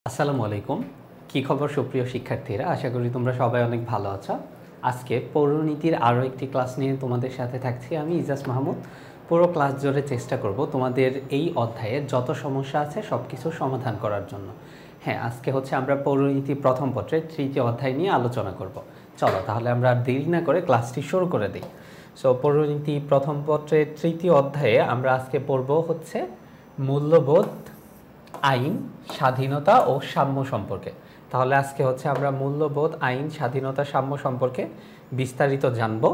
আসসালামু আলাইকুম। কি খবর সুপ্রিয় শিক্ষার্থীরা? আশা করি তোমরা সবাই অনেক ভালো আছো। আজকে পৌরনীতির আরও একটি ক্লাস নিয়ে তোমাদের সাথে থাকছি আমি ইজাজ মাহমুদ। পুরো ক্লাস জুড়ে চেষ্টা করব তোমাদের এই অধ্যায়ে যত সমস্যা আছে সব কিছু সমাধান করার জন্য। হ্যাঁ, আজকে হচ্ছে আমরা পৌরনীতি প্রথম পত্রের তৃতীয় অধ্যায় নিয়ে আলোচনা করব। চলো তাহলে আমরা আর দেরি না করে ক্লাসটি শুরু করে দিই। সো পৌরনীতি প্রথম পত্রের তৃতীয় অধ্যায়ে আমরা আজকে পড়ব হচ্ছে মূল্যবোধ, আইন, স্বাধীনতা ও সাম্য সম্পর্কে। তাহলে আজকে হচ্ছে আমরা মূল্যবোধ, আইন, স্বাধীনতা, সাম্য সম্পর্কে বিস্তারিত জানব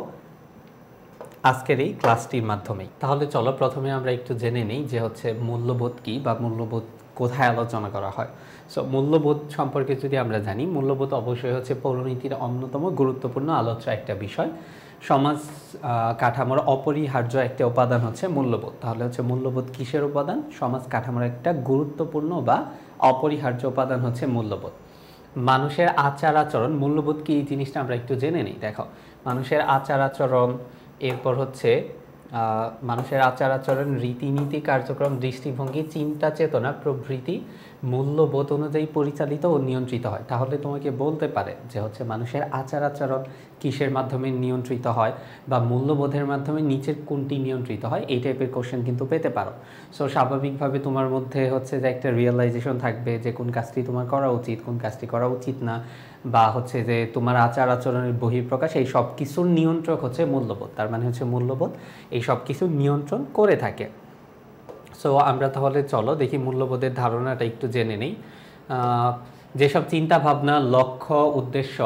আজকের এই ক্লাসটির মাধ্যমেই। তাহলে চলো প্রথমে আমরা একটু জেনে নিই যে হচ্ছে মূল্যবোধ কী বা মূল্যবোধ কোথায় আলোচনা করা হয়। সো মূল্যবোধ সম্পর্কে যদি আমরা জানি, মূল্যবোধ অবশ্যই হচ্ছে পৌরনীতির অন্যতম গুরুত্বপূর্ণ আলোচ্য একটা বিষয়। সমাজ কাঠামোর অপরিহার্য একটা উপাদান হচ্ছে মূল্যবোধ। তাহলে হচ্ছে মূল্যবোধ কিসের উপাদান? সমাজ কাঠামোর একটা গুরুত্বপূর্ণ বা অপরিহার্য উপাদান হচ্ছে মূল্যবোধ। মানুষের আচার আচরণ, মূল্যবোধ কি এই জিনিসটা আমরা একটু জেনে নিই। দেখো, মানুষের আচার আচরণ, এরপর হচ্ছে মানুষের আচার আচরণ, রীতিনীতি, কার্যক্রম, দৃষ্টিভঙ্গি, চিন্তা চেতনা প্রভৃতি মূল্যবোধ অনুযায়ী পরিচালিত ও নিয়ন্ত্রিত হয়। তাহলে তোমাকে বলতে পারে যে হচ্ছে মানুষের আচার আচরণ কিসের মাধ্যমে নিয়ন্ত্রিত হয় বা মূল্যবোধের মাধ্যমে নিচের কোনটি নিয়ন্ত্রিত হয়, এই টাইপের কোশ্চেন কিন্তু পেতে পারো। সো স্বাভাবিকভাবে তোমার মধ্যে হচ্ছে যে একটা রিয়েলাইজেশন থাকবে যে কোন কাজটি তোমার করা উচিত, কোন কাজটি করা উচিত না, বা হচ্ছে যে তোমার আচার আচরণের বহিঃপ্রকাশ, এই সব কিছুর নিয়ন্ত্রক হচ্ছে মূল্যবোধ। তার মানে হচ্ছে মূল্যবোধ এই সব কিছু নিয়ন্ত্রণ করে থাকে। সো আমরা তাহলে চলো দেখি মূল্যবোধের ধারণাটা একটু জেনে নিই। যেসব চিন্তা ভাবনা, লক্ষ্য, উদ্দেশ্য,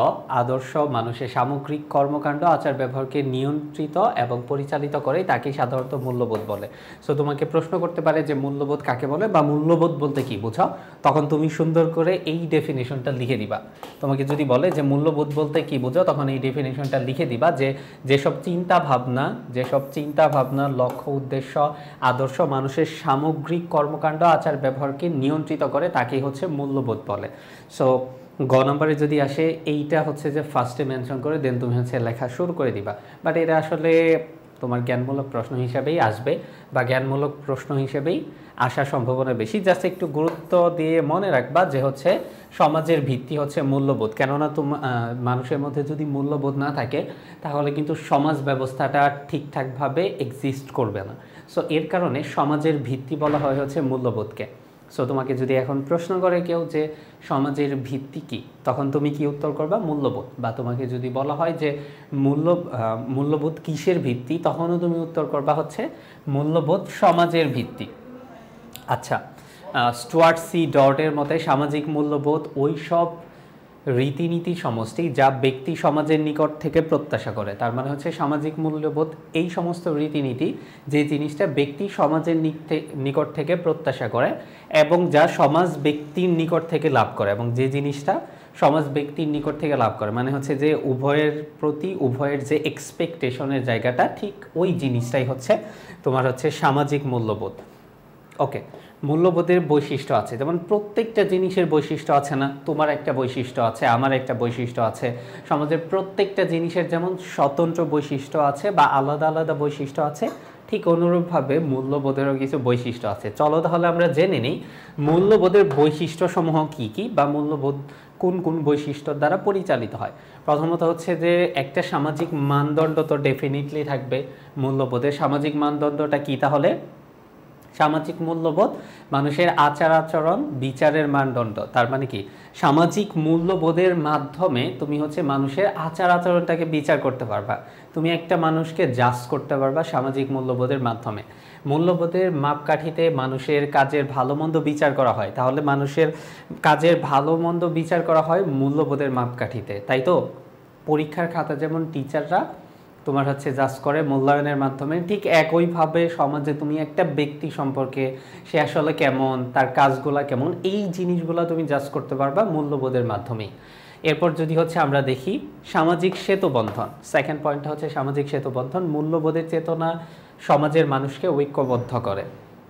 আদর্শ মানুষের সামগ্রিক কর্মকাণ্ড, আচার ব্যবহারকে নিয়ন্ত্রিত এবং পরিচালিত করে তাকেই সাধারণত মূল্যবোধ বলে। সো তোমাকে প্রশ্ন করতে পারে যে মূল্যবোধ কাকে বলে বা মূল্যবোধ বলতে কি বোঝাও, তখন তুমি সুন্দর করে এই ডেফিনেশনটা লিখে দিবা। তোমাকে যদি বলে যে মূল্যবোধ বলতে কি বোঝাও, তখন এই ডেফিনেশনটা লিখে দিবা যে যেসব চিন্তা ভাবনা, লক্ষ্য, উদ্দেশ্য, আদর্শ মানুষের সামগ্রিক কর্মকাণ্ড, আচার ব্যবহারকে নিয়ন্ত্রিত করে তাকেই হচ্ছে মূল্যবোধ বলে। সো গ নম্বরে যদি আসে, এইটা হচ্ছে যে ফার্স্টে মেনশন করে দেন তুমি হচ্ছে লেখা শুরু করে দিবা। বাট এটা আসলে তোমার জ্ঞানমূলক প্রশ্ন হিসাবেই আসবে বা জ্ঞানমূলক প্রশ্ন হিসেবেই আসার সম্ভাবনা বেশি। জাস্ট একটু গুরুত্ব দিয়ে মনে রাখবা যে হচ্ছে সমাজের ভিত্তি হচ্ছে মূল্যবোধ। কেননা মানুষের মধ্যে যদি মূল্যবোধ না থাকে তাহলে কিন্তু সমাজ ব্যবস্থাটা ঠিকঠাকভাবে এক্সিস্ট করবে না। সো এর কারণে সমাজের ভিত্তি বলা হয় হচ্ছে মূল্যবোধকে। সো তোমাকে যদি এখন প্রশ্ন করে কেউ যে সমাজের ভিত্তি কী, তখন তুমি কি উত্তর করবা? মূল্যবোধ। বা তোমাকে যদি বলা হয় যে মূল্যবোধ কিসের ভিত্তি, তখনও তুমি উত্তর করবা হচ্ছে মূল্যবোধ সমাজের ভিত্তি। আচ্ছা, স্টুয়ার্ট সি ডর্টের মতে সামাজিক মূল্যবোধ ওই সব রীতিনীতি সমষ্টি যা ব্যক্তি সমাজের নিকট থেকে প্রত্যাশা করে। তার মানে হচ্ছে সামাজিক মূল্যবোধ এই সমস্ত রীতিনীতি যে জিনিসটা ব্যক্তি সমাজের নিকট থেকে প্রত্যাশা করে এবং যা সমাজ ব্যক্তির নিকট থেকে লাভ করে, এবং যে জিনিসটা সমাজ ব্যক্তির নিকট থেকে লাভ করে মানে হচ্ছে যে উভয়ের প্রতি উভয়ের যে এক্সপেকটেশনের জায়গাটা, ঠিক ওই জিনিসটাই হচ্ছে তোমার হচ্ছে সামাজিক মূল্যবোধ। ওকে, মূল্যবোধের বৈশিষ্ট্য আছে, যেমন প্রত্যেকটা জিনিসের বৈশিষ্ট্য আছে না? তোমার একটা বৈশিষ্ট্য আছে, আমার একটা বৈশিষ্ট্য আছে, সমাজের প্রত্যেকটা জিনিসের যেমন স্বতন্ত্র বৈশিষ্ট্য আছে বা আলাদা আলাদা বৈশিষ্ট্য আছে, ঠিক অনুরূপভাবে মূল্যবোধেরও কিছু বৈশিষ্ট্য আছে। চলো তাহলে আমরা জেনে নিই মূল্যবোধের বৈশিষ্ট্যসমূহ কী কী বা মূল্যবোধ কোন কোন বৈশিষ্ট্যর দ্বারা পরিচালিত হয়। প্রথমত হচ্ছে যে একটা সামাজিক মানদণ্ড তো ডেফিনেটলি থাকবে মূল্যবোধের। সামাজিক মানদণ্ডটা কী তাহলে? সামাজিক মূল্যবোধ মানুষের আচার আচরণ বিচারের মানদণ্ড। তার মানে কি, সামাজিক মূল্যবোধের মাধ্যমে তুমি হচ্ছে মানুষের আচার আচরণটাকে বিচার করতে পারবা, তুমি একটা মানুষকে জাজ করতে পারবা সামাজিক মূল্যবোধের মাধ্যমে। মূল্যবোধের মাপকাঠিতে মানুষের কাজের ভালো মন্দ বিচার করা হয়, তাহলে মানুষের কাজের ভালো মন্দ বিচার করা হয় মূল্যবোধের মাপকাঠিতে, তাই তো? পরীক্ষার খাতা যেমন টিচাররা তোমার হচ্ছে জাজ করে মূল্যায়নের মাধ্যমে, ঠিক একইভাবে সমাজে তুমি একটা ব্যক্তি সম্পর্কে সে আসলে কেমন, তার কাজগুলা কেমন, এই জিনিসগুলো তুমি জাজ করতে পারবা মূল্যবোধের মাধ্যমেই। এরপর যদি হচ্ছে আমরা দেখি সামাজিক সেতুবন্ধন, সেকেন্ড পয়েন্টটা হচ্ছে সামাজিক সেতুবন্ধন। মূল্যবোধের চেতনা সমাজের মানুষকে ঐক্যবদ্ধ করে।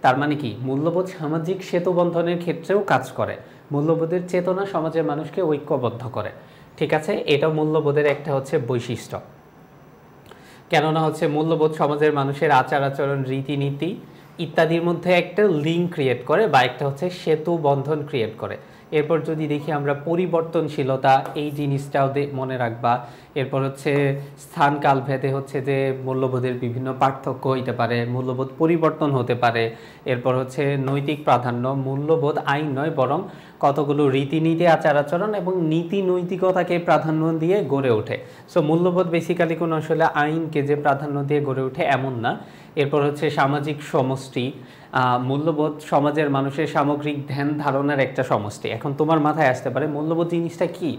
তার মানে কি, মূল্যবোধ সামাজিক সেতুবন্ধনের ক্ষেত্রেও কাজ করে। মূল্যবোধের চেতনা সমাজের মানুষকে ঐক্যবদ্ধ করে, ঠিক আছে? এটা মূল্যবোধের একটা হচ্ছে বৈশিষ্ট্য। কেননা হচ্ছে মূল্যবোধ সমাজের মানুষের আচার আচরণ, রীতিনীতি ইত্যাদির মধ্যে একটা লিঙ্ক ক্রিয়েট করে বা একটা হচ্ছে সেতু বন্ধন ক্রিয়েট করে। এরপর যদি দেখি আমরা পরিবর্তনশীলতা, এই জিনিসটাও মনে রাখবা। এরপর হচ্ছে স্থান কাল ভেদে হচ্ছে যে মূল্যবোধের বিভিন্ন পার্থক্য হইতে পারে, মূল্যবোধ পরিবর্তন হতে পারে। এরপর হচ্ছে নৈতিক প্রাধান্য, মূল্যবোধ আইন নয় বরং কতগুলো রীতিনীতি, আচার আচরণ এবং নীতি নৈতিকতাকে প্রাধান্য দিয়ে গড়ে ওঠে। সো মূল্যবোধ বেসিক্যালি কোনো আসলে আইনকে যে প্রাধান্য দিয়ে গড়ে ওঠে এমন না। এরপর হচ্ছে সামাজিক সমষ্টি, মূল্যবোধ সমাজের মানুষের সামগ্রিক ধ্যান ধারণার একটা সমষ্টি। এখন তোমার মাথায় আসতে পারে মূল্যবোধ জিনিসটা কি?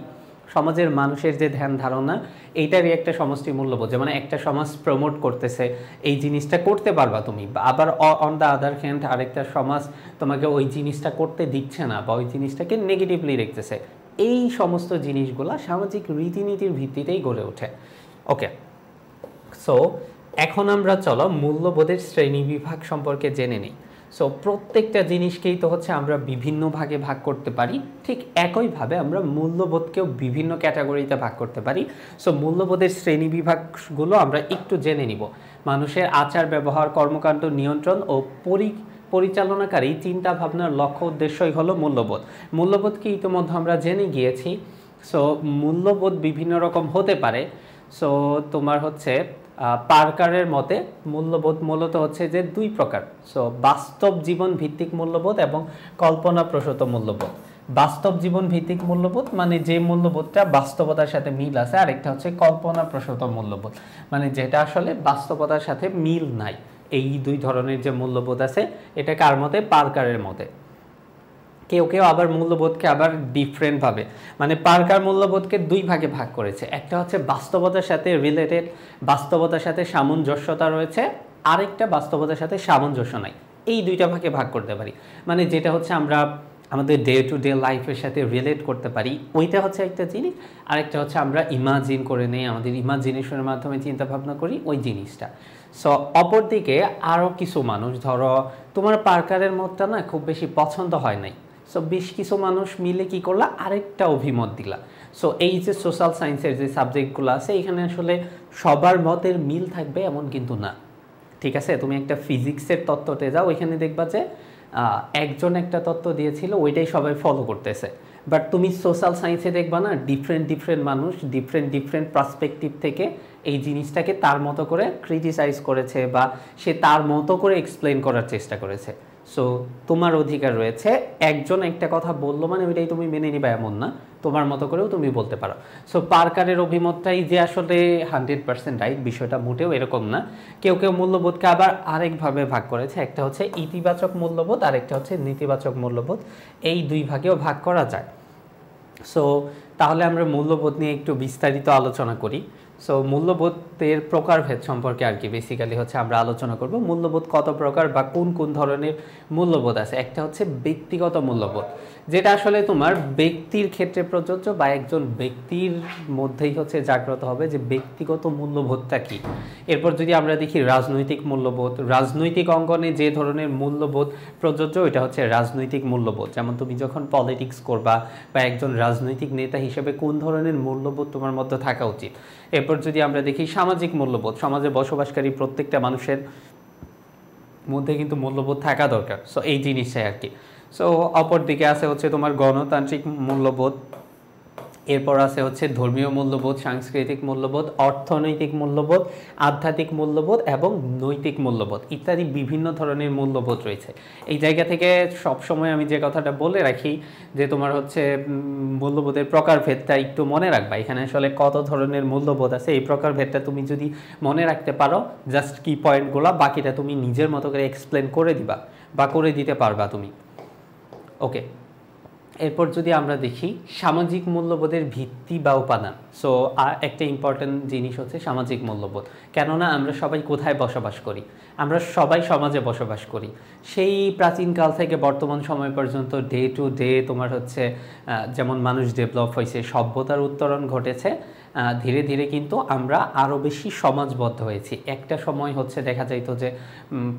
সমাজের মানুষের যে ধ্যান ধারণা, এইটারই একটা সমষ্টি মূল্যবোধ। যেমন একটা সমাজ প্রমোট করতেছে, এই জিনিসটা করতে পারবা তুমি, আবার অন দ্য আদার হ্যান্ড আরেকটা সমাজ তোমাকে ওই জিনিসটা করতে দিচ্ছে না বা ওই জিনিসটাকে নেগেটিভলি দেখতেছে। এই সমস্ত জিনিসগুলা সামাজিক রীতিনীতির ভিত্তিতেই গড়ে ওঠে। ওকে, সো এখন আমরা চলো মূল্যবোধের শ্রেণী বিভাগ সম্পর্কে জেনে নিই। সো প্রত্যেকটা জিনিসকেই তো হচ্ছে আমরা বিভিন্ন ভাগে ভাগ করতে পারি, ঠিক একইভাবে আমরা মূল্যবোধকেও বিভিন্ন ক্যাটাগরিতে ভাগ করতে পারি। সো মূল্যবোধের শ্রেণী বিভাগগুলো আমরা একটু জেনে নিব। মানুষের আচার ব্যবহার, কর্মকাণ্ড নিয়ন্ত্রণ ও পরিচালনাকারী চিন্তা ভাবনার লক্ষ্য উদ্দেশ্যই হলো মূল্যবোধ। মূল্যবোধকে ইতিমধ্যে আমরা জেনে গিয়েছি। সো মূল্যবোধ বিভিন্ন রকম হতে পারে। সো তোমার হচ্ছে পার্কারের মতে মূল্যবোধ মূলত হচ্ছে যে দুই প্রকার। সো বাস্তব জীবন ভিত্তিক মূল্যবোধ এবং কল্পনাপ্রসূত মূল্যবোধ। বাস্তব জীবন ভিত্তিক মূল্যবোধ মানে যে মূল্যবোধটা বাস্তবতার সাথে মিল আছে, আরেকটা হচ্ছে কল্পনাপ্রসূত মূল্যবোধ মানে যেটা আসলে বাস্তবতার সাথে মিল নাই। এই দুই ধরনের যে মূল্যবোধ আছে, এটা কার মতে? পার্কারের মতে। কেউ কেউ আবার মূল্যবোধকে আবার ডিফারেন্টভাবে, মানে পার্কার মূল্যবোধকে দুই ভাগে ভাগ করেছে। একটা হচ্ছে বাস্তবতার সাথে রিলেটেড, বাস্তবতার সাথে সামঞ্জস্যতা রয়েছে, আরেকটা বাস্তবতার সাথে সামঞ্জস্য নাই। এই দুইটা ভাগে ভাগ করতে পারি, মানে যেটা হচ্ছে আমরা আমাদের ডে টু ডে লাইফের সাথে রিলেট করতে পারি, ওইটা হচ্ছে একটা জিনিস। আরেকটা হচ্ছে আমরা ইমাজিন করে নেই, আমাদের ইমাজিনেশনের মাধ্যমে চিন্তা ভাবনা করি, ওই জিনিসটা। সো অপরদিকে আরও কিছু মানুষ, ধরো তোমার পার্কারের মতটা না খুব বেশি পছন্দ হয় নাই, সো বেশ কিছু মানুষ মিলে কি করলা, আরেকটা অভিমত দিলা। সো এই যে সোশ্যাল সায়েন্সের যে সাবজেক্টগুলো আছে, এখানে আসলে সবার মতের মিল থাকবে এমন কিন্তু না। ঠিক আছে, তুমি একটা ফিজিক্সের তত্ত্বতে যাও, ওইখানে দেখবা যে একজন একটা তত্ত্ব দিয়েছিল, ওইটাই সবাই ফলো করতেছে। বাট তুমি সোশ্যাল সায়েন্সে দেখবা না, ডিফারেন্ট মানুষ ডিফারেন্ট পার্সপেক্টিভ থেকে এই জিনিসটাকে তার মতো করে ক্রিটিসাইজ করেছে বা সে তার মতো করে এক্সপ্লেন করার চেষ্টা করেছে। সো তোমার অধিকার রয়েছে, একজন একটা কথা বললো মানে ওইটাই তুমি মেনে নিবা এমন না, তোমার মতো করেও তুমি বলতে পারো। সো পার্কারের অভিমতটাই যে আসলে 100% রাইট, বিষয়টা মোটেও এরকম না। কেউ কেউ মূল্যবোধকে আবার আরেকভাবে ভাগ করেছে, একটা হচ্ছে ইতিবাচক মূল্যবোধ, আরেকটা হচ্ছে নেতিবাচক মূল্যবোধ। এই দুই ভাগেও ভাগ করা যায়। সো তাহলে আমরা মূল্যবোধ নিয়ে একটু বিস্তারিত আলোচনা করি। সো মূল্যবোধের প্রকারভেদ সম্পর্কে আর কি বেসিক্যালি হচ্ছে আমরা আলোচনা করব। মূল্যবোধ কত প্রকার বা কোন কোন ধরনের মূল্যবোধ আছে। একটা হচ্ছে ব্যক্তিগত মূল্যবোধ, যেটা আসলে তোমার ব্যক্তির ক্ষেত্রে প্রযোজ্য বা একজন ব্যক্তির মধ্যেই হচ্ছে জাগ্রত হবে যে ব্যক্তিগত মূল্যবোধটা কি। এরপর যদি আমরা দেখি রাজনৈতিক মূল্যবোধ, রাজনৈতিক অঙ্গনে যে ধরনের মূল্যবোধ প্রযোজ্য এটা হচ্ছে রাজনৈতিক মূল্যবোধ। যেমন তুমি যখন পলিটিক্স করবা বা একজন রাজনৈতিক নেতা হিসেবে কোন ধরনের মূল্যবোধ তোমার মধ্যে থাকা উচিত। এরপর যদি আমরা দেখি সামাজিক মূল্যবোধ, সমাজে বসবাসকারী প্রত্যেকটা মানুষের মধ্যে কিন্তু মূল্যবোধ থাকা দরকার। সো এই জিনিসটাই আর কি। সো অপর দিকে আছে হচ্ছে তোমার গণতান্ত্রিক মূল্যবোধ, এরপর আছে হচ্ছে ধর্মীয় মূল্যবোধ, সাংস্কৃতিক মূল্যবোধ, অর্থনৈতিক মূল্যবোধ, আধ্যাত্মিক মূল্যবোধ এবং নৈতিক মূল্যবোধ ইত্যাদি বিভিন্ন ধরনের মূল্যবোধ রয়েছে। এই জায়গা থেকে সবসময় আমি যে কথাটা বলে রাখি যে তোমার হচ্ছে মূল্যবোধের প্রকারভেদটা একটু মনে রাখবা। এখানে আসলে কত ধরনের মূল্যবোধ আছে, এই প্রকারভেদটা তুমি যদি মনে রাখতে পারো, জাস্ট কি পয়েন্টগুলো, বাকিটা তুমি নিজের মতো করে এক্সপ্লেন করে দিবা বা করে দিতে পারবা তুমি। ওকে, এরপর যদি আমরা দেখি সামাজিক মূল্যবোধের ভিত্তি বা উপাদান। সো একটা ইম্পর্টেন্ট জিনিস হচ্ছে সামাজিক মূল্যবোধ। কেননা আমরা সবাই কোথায় বসবাস করি? আমরা সবাই সমাজে বসবাস করি। সেই প্রাচীনকাল থেকে বর্তমান সময় পর্যন্ত ডে টু ডে তোমার হচ্ছে যেমন মানুষ ডেভেলপ হয়েছে, সভ্যতার উত্তরণ ঘটেছে, ধীরে ধীরে কিন্তু আমরা আরও বেশি সমাজবদ্ধ হয়েছি। একটা সময় হচ্ছে দেখা যাইতো যে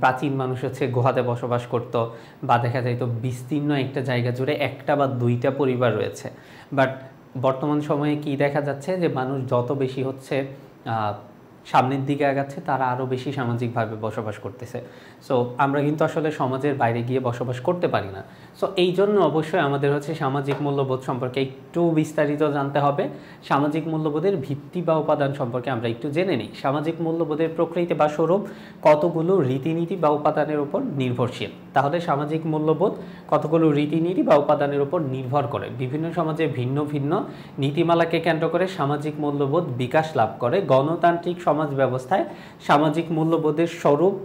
প্রাচীন মানুষ হচ্ছে গুহাতে বসবাস করত, বা দেখা যাইতো বিস্তীর্ণ একটা জায়গা জুড়ে একটা বা দুইটা পরিবার রয়েছে। বাট বর্তমান সময়ে কি দেখা যাচ্ছে যে মানুষ যত বেশি হচ্ছে সামনের দিকে আগাচ্ছে, তারা আরও বেশি সামাজিকভাবে বসবাস করতেছে। সো আমরা কিন্তু আসলে সমাজের বাইরে গিয়ে বসবাস করতে পারি না। সো এই জন্য অবশ্যই আমাদের হচ্ছে সামাজিক মূল্যবোধ সম্পর্কে একটু বিস্তারিত জানতে হবে। সামাজিক মূল্যবোধের ভিত্তি বা উপাদান সম্পর্কে আমরা একটু জেনে নিই। সামাজিক মূল্যবোধের প্রকৃতি বা স্বরূপ কতগুলো রীতিনীতি বা উপাদানের উপর নির্ভরশীল। তাহলে সামাজিক মূল্যবোধ কতগুলো রীতিনীতি বা উপাদানের উপর নির্ভর করে। বিভিন্ন সমাজে ভিন্ন ভিন্ন নীতিমালাকে কেন্দ্র করে সামাজিক মূল্যবোধ বিকাশ লাভ করে। গণতান্ত্রিক সমাজ ব্যবস্থায় সামাজিক মূল্যবোধের স্বরূপ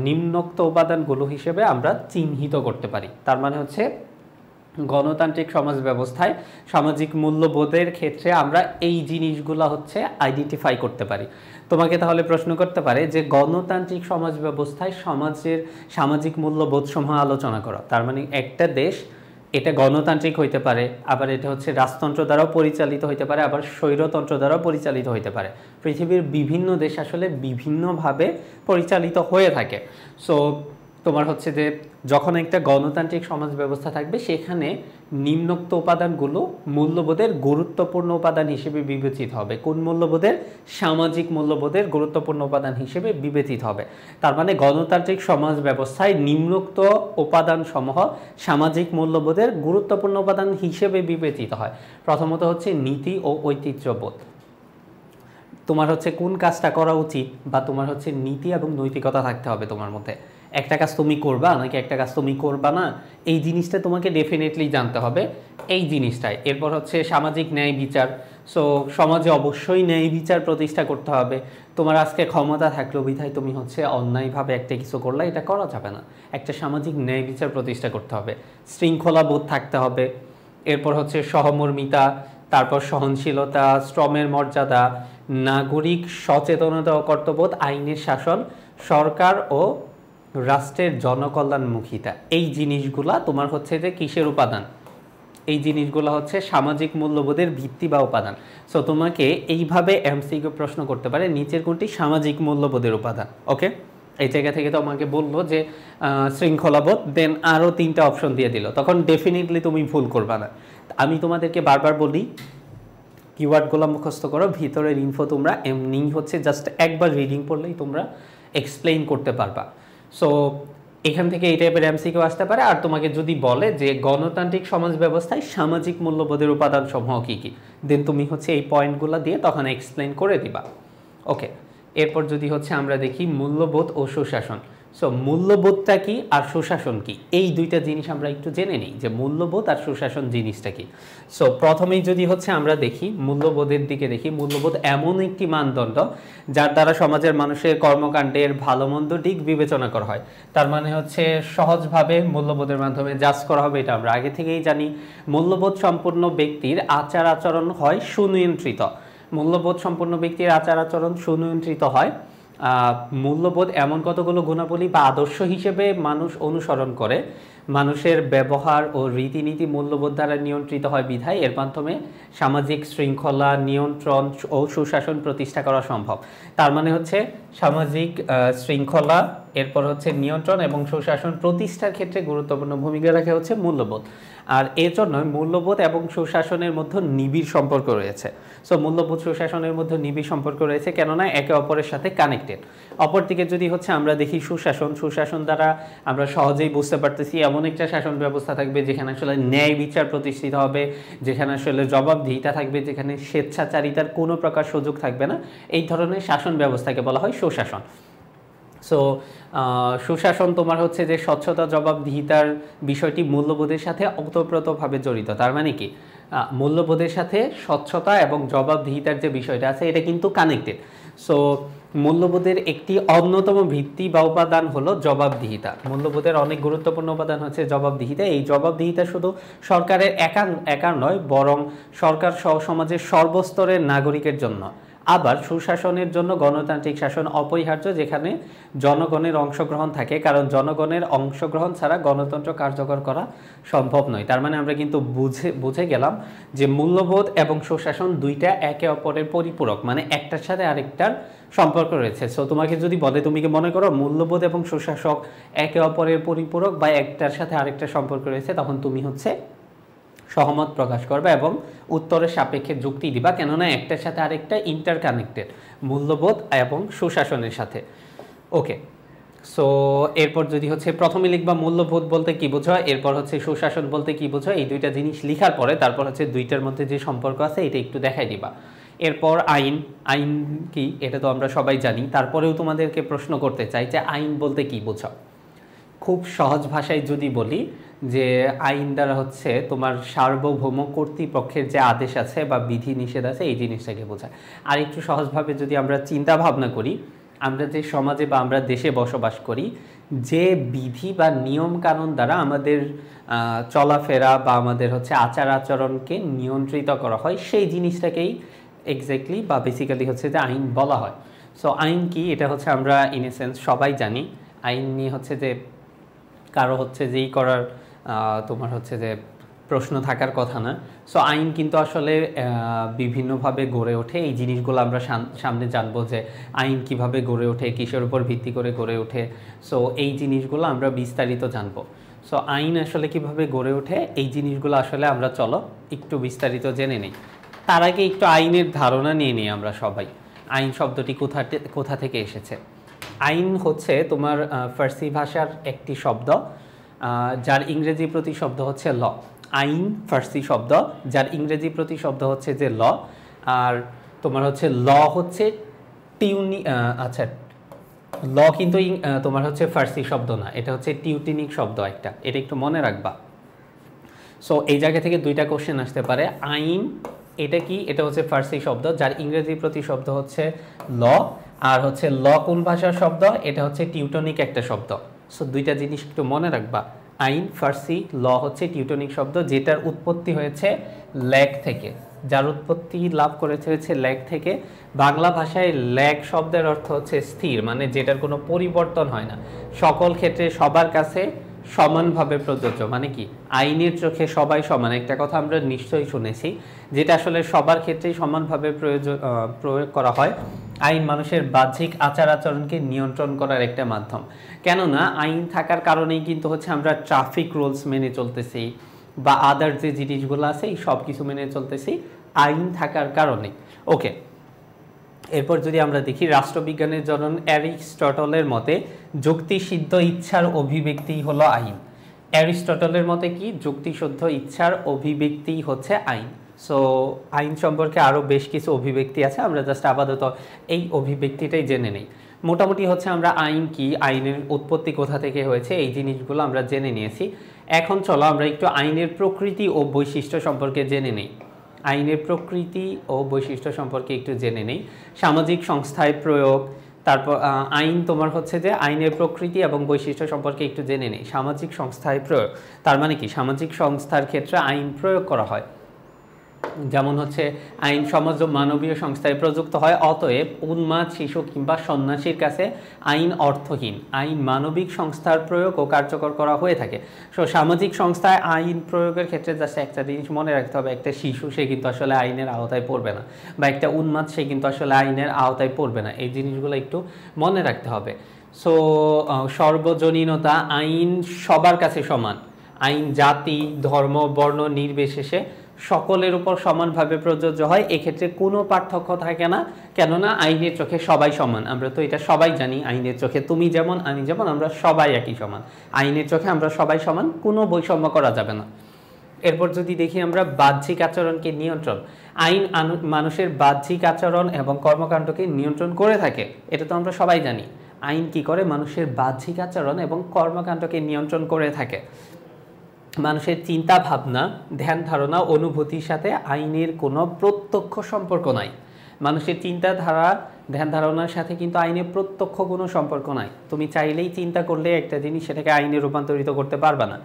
নিম্নোক্ত উপাদানগুলো হিসেবে আমরা চিহ্নিত করতে পারি। তার মানে হচ্ছে গণতান্ত্রিক সমাজ ব্যবস্থায় সামাজিক মূল্যবোধের ক্ষেত্রে আমরা এই জিনিসগুলো হচ্ছে আইডেন্টিফাই করতে পারি। তোমাকে তাহলে প্রশ্ন করতে পারে যে গণতান্ত্রিক সমাজ ব্যবস্থায় সমাজের সামাজিক মূল্যবোধ সমূহ আলোচনা করো। তার মানে একটা দেশ এটা গণতান্ত্রিক হইতে পারে, আবার এটা হচ্ছে রাজতন্ত্র দ্বারাও পরিচালিত হইতে পারে, আবার স্বৈরতন্ত্র দ্বারাও পরিচালিত হইতে পারে। পৃথিবীর বিভিন্ন দেশ আসলে বিভিন্নভাবে পরিচালিত হয়ে থাকে। সো তোমার হচ্ছে যে যখন একটা গণতান্ত্রিক সমাজ ব্যবস্থা থাকবে সেখানে নিম্নোক্ত উপাদানগুলো মূল্যবোধের গুরুত্বপূর্ণ উপাদান হিসেবে বিবেচিত হবে। কোন মূল্যবোধের? সামাজিক মূল্যবোধের গুরুত্বপূর্ণ উপাদান হিসেবে বিবেচিত হবে। তার মানে গণতান্ত্রিক সমাজ ব্যবস্থায় নিম্নোক্ত উপাদানসমূহ সামাজিক মূল্যবোধের গুরুত্বপূর্ণ উপাদান হিসেবে বিবেচিত হয়। প্রথমত হচ্ছে নীতি ও ঐতিহ্যবোধ। তোমার হচ্ছে কোন কাজটা করা উচিত বা তোমার হচ্ছে নীতি এবং নৈতিকতা থাকতে হবে তোমার মধ্যে। একটা কাজ তুমি করবা নাকি একটা কাজ তুমি করবা না, এই জিনিসটা তোমাকে ডেফিনেটলি জানতে হবে, এই জিনিসটাই। এরপর হচ্ছে সামাজিক ন্যায় বিচার। সো সমাজে অবশ্যই ন্যায় বিচার প্রতিষ্ঠা করতে হবে। তোমার আজকে ক্ষমতা থাকলো বিধায় তুমি হচ্ছে অন্যায়ভাবে একটা কিছু করলে, এটা করা যাবে না। একটা সামাজিক ন্যায় বিচার প্রতিষ্ঠা করতে হবে। শৃঙ্খলা বোধ থাকতে হবে। এরপর হচ্ছে সহমর্মিতা, তারপর সহনশীলতা, শ্রমের মর্যাদা, নাগরিক সচেতনতা ও কর্তব্যবোধ, আইনের শাসন, সরকার ও রাষ্ট্রের জনকল্যাণমুখিতা। এই জিনিসগুলা তোমার হচ্ছে যে কিসের উপাদান? এই জিনিসগুলো হচ্ছে সামাজিক মূল্যবোধের ভিত্তি বা উপাদান। সো তোমাকে এইভাবে এমসিকিউ প্রশ্ন করতে পারে, নিচের কোনটি সামাজিক মূল্যবোধের উপাদান। ওকে, এই জায়গা থেকে তো আমাকে বললো যে শৃঙ্খলাবোধ, দেন আরও 3টা অপশন দিয়ে দিল, তখন ডেফিনেটলি তুমি ভুল করবা না। আমি তোমাদেরকে বারবার বলি কিওয়ার্ডগুলো মুখস্থ করো, ভিতরের ইনফো তোমরা এমনি হচ্ছে জাস্ট একবার রিডিং পড়লেই তোমরা এক্সপ্লেইন করতে পারবা। সো এখান থেকে এই টাইপের এমসিকিউ আসতে পারে। আর তোমাকে যদি বলে যে গণতান্ত্রিক সমাজ ব্যবস্থায় সামাজিক মূল্যবোধের উপাদান সমূহ কী কী, দেন তুমি হচ্ছে এই পয়েন্টগুলো দিয়ে তখন এক্সপ্লেইন করে দিবা। ওকে, এরপর যদি হচ্ছে আমরা দেখি মূল্যবোধ ও সুশাসন। সো মূল্যবোধটা কি আর সুশাসন কি, এই দুইটা জিনিস আমরা একটু জেনে নিই যে মূল্যবোধ আর সুশাসন জিনিসটা কি। সো প্রথমেই যদি হচ্ছে আমরা দেখি মূল্যবোধের দিকে দেখি, মূল্যবোধ এমন একটি মানদণ্ড যার দ্বারা সমাজের মানুষের কর্মকাণ্ডের ভালো মন্দ দিক বিবেচনা করা হয়। তার মানে হচ্ছে সহজভাবে মূল্যবোধের মাধ্যমে জাজ করা হবে, এটা আমরা আগে থেকেই জানি। মূল্যবোধ সম্পন্ন ব্যক্তির আচার আচরণ হয় সুনিয়ন্ত্রিত। মূল্যবোধ সম্পন্ন ব্যক্তির আচার আচরণ সুনিয়ন্ত্রিত হয়। মূল্যবোধ এমন কতগুলো গুণাবলী বা আদর্শ হিসেবে মানুষ অনুসরণ করে, মানুষের ব্যবহার ও রীতিনীতি মূল্যবোধ দ্বারা নিয়ন্ত্রিত হয় বিধায় এর মাধ্যমে সামাজিক শৃঙ্খলা, নিয়ন্ত্রণ ও সুশাসন প্রতিষ্ঠা করা সম্ভব। তার মানে হচ্ছে সামাজিক শৃঙ্খলা, এরপর হচ্ছে নিয়ন্ত্রণ এবং সুশাসন প্রতিষ্ঠার ক্ষেত্রে গুরুত্বপূর্ণ ভূমিকা রাখে হচ্ছে মূল্যবোধ। আর এর জন্য মূল্যবোধ এবং সুশাসনের মধ্যে নিবিড় সম্পর্ক রয়েছে। সো মূল্যবোধ সুশাসনের মধ্যে নিবিড় সম্পর্ক রয়েছে, কেননা একে অপরের সাথে কানেক্টেড। অপরদিকে যদি হচ্ছে আমরা দেখি সুশাসন দ্বারা আমরা সহজেই বুঝতে পারতেছি এমন একটা শাসন ব্যবস্থা থাকবে যেখানে আসলে ন্যায় বিচার প্রতিষ্ঠিত হবে, যেখানে আসলে জবাবদিহিতা থাকবে, যেখানে স্বেচ্ছাচারিতার কোনো প্রকার সুযোগ থাকবে না। এই ধরনের শাসন ব্যবস্থাকে বলা হয় সুশাসন। সো সুশাসন তোমার হচ্ছে যে স্বচ্ছতা, জবাবদিহিতার বিষয়টি মূল্যবোধের সাথে ওতপ্রোতভাবে জড়িত। তার মানে কি, মূল্যবোধের সাথে স্বচ্ছতা এবং জবাবদিহিতার যে বিষয়টা আছে এটা কিন্তু কানেক্টেড। সো মূল্যবোধের একটি অন্যতম ভিত্তি বা উপাদান হলো জবাবদিহিতা। মূল্যবোধের অনেক গুরুত্বপূর্ণ উপাদান হচ্ছে জবাবদিহিতা। এই জবাবদিহিতা শুধু সরকারের একার নয়, বরং সরকার সহ সমাজের সর্বস্তরের নাগরিকের জন্য। আবার সুশাসনের জন্য গণতান্ত্রিক শাসন অপরিহার্য, যেখানে জনগণের অংশগ্রহণ থাকে, কারণ জনগণের অংশগ্রহণ ছাড়া গণতন্ত্র কার্যকর করা সম্ভব নয়। তার মানে আমরা কিন্তু বুঝে গেলাম যে মূল্যবোধ এবং সুশাসন দুইটা একে অপরের পরিপূরক, মানে একটার সাথে আরেকটার সম্পর্ক রয়েছে। সো তোমাকে যদি বলে, তুমি কি মনে করো মূল্যবোধ এবং সুশাসক একে অপরের পরিপূরক বা একটার সাথে আরেকটার সম্পর্ক রয়েছে, তখন তুমি হচ্ছে সহমত প্রকাশ করবে এবং উত্তরের সাপেক্ষে যুক্তি দিবা, কেননা একটার সাথে আরেকটা ইন্টারকানেক্টেড, মূল্যবোধ এবং সুশাসনের সাথে। ওকে, সো এরপর যদি হচ্ছে প্রথমে লিখবা মূল্যবোধ বলতে কি বোঝো, এরপর হচ্ছে সুশাসন বলতে কি বোঝো, এই দুইটা জিনিস লিখার পরে তারপর হচ্ছে দুইটার মধ্যে যে সম্পর্ক আছে এটা একটু দেখাই দিবা। এরপর আইন, আইন কি এটা তো আমরা সবাই জানি, তারপরেও তোমাদেরকে প্রশ্ন করতে চাই যে আইন বলতে কি বোঝো। খুব সহজ ভাষায় যদি বলি যে আইন দ্বারা হচ্ছে তোমার সার্বভৌম কর্তৃপক্ষের যে আদেশ আছে বা বিধি নিষেধ আছে এই জিনিসটাকে বোঝায়। আর একটু সহজভাবে যদি আমরা চিন্তা ভাবনা করি, আমরা যে সমাজে বা আমরা দেশে বসবাস করি, যে বিধি বা নিয়ম কানুন দ্বারা আমাদের চলাফেরা বা আমাদের হচ্ছে আচার আচরণকে নিয়ন্ত্রিত করা হয়, সেই জিনিসটাকেই এক্স্যাক্টলি বা বেসিক্যালি হচ্ছে যে আইন বলা হয়। সো আইন কি এটা হচ্ছে আমরা ইন এ সেন্স সবাই জানি। আইন নিয়ে হচ্ছে যে কারো হচ্ছে যেই করার তোমার হচ্ছে যে প্রশ্ন থাকার কথা না। সো আইন কিন্তু আসলে বিভিন্নভাবে গড়ে ওঠে, এই জিনিসগুলো আমরা সামনে জানবো যে আইন কিভাবে গড়ে ওঠে, কিসের উপর ভিত্তি করে গড়ে ওঠে। সো এই জিনিসগুলো আমরা বিস্তারিত জানবো। সো আইন আসলে কিভাবে গড়ে ওঠে এই জিনিসগুলো আসলে আমরা চলো একটু বিস্তারিত জেনে নিই। তার আগে একটু আইনের ধারণা নিয়ে নিই আমরা সবাই। আইন শব্দটি কোথা থেকে এসেছে? আইন হচ্ছে তোমার ফার্সি ভাষার একটি শব্দ, যার ইংরেজি প্রতিশব্দ হচ্ছে ল। আইন ফার্সি শব্দ, যার ইংরেজি প্রতিশব্দ হচ্ছে যে ল। আর তোমার হচ্ছে ল হচ্ছে আচ্ছা, ল কিন্তু তোমার হচ্ছে ফার্সি শব্দ না, এটা হচ্ছে টিউটিনিক শব্দ একটা, এটা একটু মনে রাখবা। সো এই জায়গা থেকে দুইটা কোশ্চেন আসতে পারে। আইন এটা কি? এটা হচ্ছে ফার্সি শব্দ, যার ইংরেজি প্রতিশব্দ হচ্ছে ল। আর হচ্ছে ল কোন ভাষার শব্দ? এটা হচ্ছে টিউটনিক একটা শব্দ। সো দুইটা জিনিস একটু মনে রাখবা। আইন ফার্সি, ল হচ্ছে টিউটনিক শব্দ, যেটার উৎপত্তি হয়েছে ল্যাগ থেকে, যার উৎপত্তি লাভ করেছে হচ্ছে ল্যাগ থেকে। বাংলা ভাষায় ল্যাগ শব্দের অর্থ হচ্ছে স্থির, মানে যেটার কোনো পরিবর্তন হয় না, সকল ক্ষেত্রে সবার কাছে সমানভাবে প্রযোজ্য। মানে কি আইনের চোখে সবাই সমান, একটা কথা আমরা নিশ্চয়ই শুনেছি, যেটা আসলে সবার ক্ষেত্রেই সমানভাবে প্রয়োগ করা হয়। আইন মানুষের বাহ্যিক আচার আচরণকে নিয়ন্ত্রণ করার একটা মাধ্যম। কেননা আইন থাকার কারণেই কিন্তু হচ্ছে আমরা ট্রাফিক রুলস মেনে চলতেছি বা আদার যে জিনিসগুলো আছে এই সব কিছু মেনে চলতেছি আইন থাকার কারণে। ওকে, এরপর যদি আমরা দেখি রাষ্ট্রবিজ্ঞানের জনক অ্যারিস্টটলের মতে যুক্তিসিদ্ধ ইচ্ছার অভিব্যক্তি হলো আইন। অ্যারিস্টটলের মতে কি? যুক্তিসিদ্ধ ইচ্ছার অভিব্যক্তি হচ্ছে আইন। সো আইন সম্পর্কে আরও বেশ কিছু অভিব্যক্তি আছে, আমরা জাস্ট আপাতত এই অভিব্যক্তিটাই জেনে নেই। মোটামুটি হচ্ছে আমরা আইন কি, আইনের উৎপত্তি কোথা থেকে হয়েছে এই জিনিসগুলো আমরা জেনে নিয়েছি। এখন চলো আমরা একটু আইনের প্রকৃতি ও বৈশিষ্ট্য সম্পর্কে জেনে নেই। আইনের প্রকৃতি ও বৈশিষ্ট্য সম্পর্কে একটু জেনে নেই। সামাজিক সংস্থায় প্রয়োগ, তারপর আইন তোমার হচ্ছে যে আইনের প্রকৃতি এবং বৈশিষ্ট্য সম্পর্কে একটু জেনে নেই। সামাজিক সংস্থায় প্রয়োগ তার মানে কি? সামাজিক সংস্থার ক্ষেত্রে আইন প্রয়োগ করা হয়, যেমন হচ্ছে আইন সমাজ ও মানবীয় সংস্থায় প্রযুক্ত হয়। অতএব উন্মাদ, শিশু কিংবা সন্ন্যাসীর কাছে আইন অর্থহীন। আইন মানবিক সংস্থার প্রয়োগ ও কার্যকর করা হয়ে থাকে। সো সামাজিক সংস্থায় আইন প্রয়োগের ক্ষেত্রে জাস্ট একটা জিনিস মনে রাখতে হবে, একটা শিশু সে কিন্তু আসলে আইনের আওতায় পড়বে না, বা একটা উন্মাদ সে কিন্তু আসলে আইনের আওতায় পড়বে না, এই জিনিসগুলো একটু মনে রাখতে হবে। সো সর্বজনীনতা, আইন সবার কাছে সমান। আইন জাতি, ধর্ম, বর্ণ নির্বিশেষে সকলের উপর সমানভাবে প্রযোজ্য হয়, এক্ষেত্রে কোনো পার্থক্য থাকে না, কেননা আইনের চোখে সবাই সমান। আমরা তো এটা সবাই জানি, আইনের চোখে তুমি যেমন আমি যেমন আমরা সবাই একই সমান। আইনের চোখে আমরা সবাই সমান, কোনো বৈষম্য করা যাবে না। এরপর যদি দেখি আমরা বাহ্যিক আচরণকে নিয়ন্ত্রণ, আইন মানুষের বাহ্যিক আচরণ এবং কর্মকাণ্ডকে নিয়ন্ত্রণ করে থাকে, এটা তো আমরা সবাই জানি। আইন কি করে? মানুষের বাহ্যিক আচরণ এবং কর্মকাণ্ডকে নিয়ন্ত্রণ করে থাকে। মানুষের চিন্তা ভাবনা, ধ্যান ধারণা, অনুভূতির সাথে আইনের কোনো প্রত্যক্ষ সম্পর্ক নাই। মানুষের চিন্তাধারা, ধ্যান ধারণার সাথে কিন্তু আইনের প্রত্যক্ষ কোনো সম্পর্ক নাই। তুমি চাইলেই চিন্তা করলে একটা জিনিস সেটাকে আইনে রূপান্তরিত করতে পারবে না।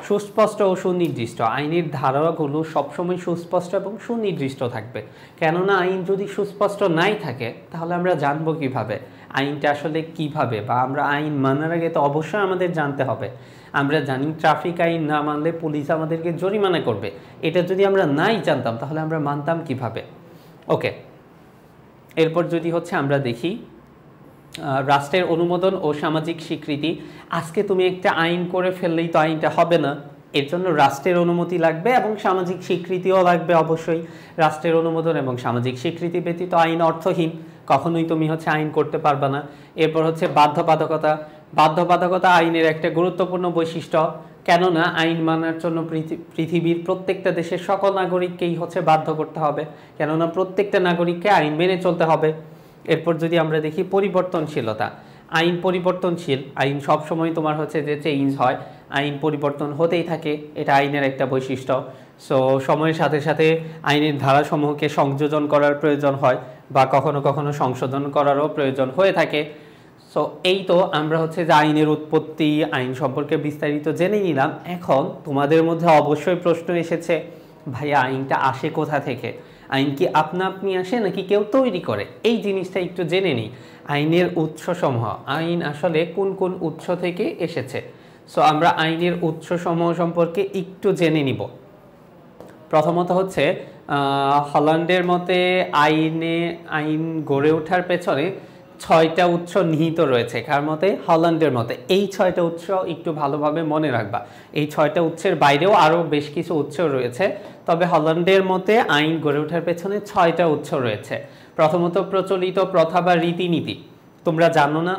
সুস্পষ্ট ও সুনির্দিষ্ট, আইনের ধারাগুলো সবসময় সুস্পষ্ট এবং সুনির্দিষ্ট থাকবে। কেননা আইন যদি সুস্পষ্ট নাই থাকে তাহলে আমরা জানবো কিভাবে আইনটা আসলে কিভাবে, বা আমরা আইন মানার আগে তো অবশ্যই আমাদের জানতে হবে। আমরা জানি ট্রাফিক আইন না মানলে পুলিশ আমাদেরকে জরিমানা করবে, এটা যদি আমরা নাই জানতাম তাহলে আমরা মানতাম কিভাবে? ওকে, এরপর যদি হচ্ছে আমরা দেখি রাষ্ট্রের অনুমোদন ও সামাজিক স্বীকৃতি। আজকে তুমি একটা আইন করে ফেললেই তো আইনটা হবে না, এর জন্য রাষ্ট্রের অনুমতি লাগবে এবং সামাজিক স্বীকৃতিও লাগবে অবশ্যই। রাষ্ট্রের অনুমোদন এবং সামাজিক স্বীকৃতি ব্যতীত আইন অর্থহীন, কখনোই তুমি হচ্ছে আইন করতে পারবে না। এরপর হচ্ছে বাধ্যবাধকতা, বাধ্যবাধকতা আইনের একটা গুরুত্বপূর্ণ বৈশিষ্ট্য, কেননা আইন মানার জন্য পৃথিবীর প্রত্যেকটা দেশের সকল নাগরিককেই হচ্ছে বাধ্য করতে হবে, কেননা প্রত্যেকটা নাগরিককে আইন মেনে চলতে হবে। এরপর যদি আমরা দেখি পরিবর্তনশীলতা, আইন পরিবর্তনশীল, আইন সবসময় তোমার হচ্ছে যে চেঞ্জ হয়, আইন পরিবর্তন হতেই থাকে, এটা আইনের একটা বৈশিষ্ট্য। সো সময়ের সাথে সাথে আইনের ধারাসমূহকে সংযোজন করার প্রয়োজন হয় বা কখনো কখনো সংশোধন করারও প্রয়োজন হয়ে থাকে। সো এই তো আমরা হচ্ছে যে আইনের উৎপত্তি, আইন সম্পর্কে বিস্তারিত জেনে নিলাম। এখন তোমাদের মধ্যে অবশ্যই প্রশ্ন এসেছে, ভাইয়া আইনটা আসে কোথা থেকে? আইন কি আপনা আপনি আসে নাকি কেউ তৈরি করে? এই জিনিসটা একটু জেনে নিই, আইনের উৎসসমূহ, আইন আসলে কোন কোন উৎস থেকে এসেছে। সো আমরা আইনের উৎসসমূহ সম্পর্কে একটু জেনে নিব। প্রথমত হচ্ছে হল্যান্ডের মতে আইন গড়ে ওঠার পেছনে 6টা উৎস নিহিত রয়েছে। কার মতে? হল্যান্ডের মতে। এই 6টা উৎস একটু ভালোভাবে মনে রাখবা। এই 6টা উৎসের বাইরেও আরও বেশ কিছু উৎস রয়েছে, তবে হল্যান্ডের মতে আইন গড়ে ওঠার পেছনে 6টা উৎস রয়েছে। প্রথমত প্রচলিত প্রথা বা রীতিনীতি। তোমরা জানো না,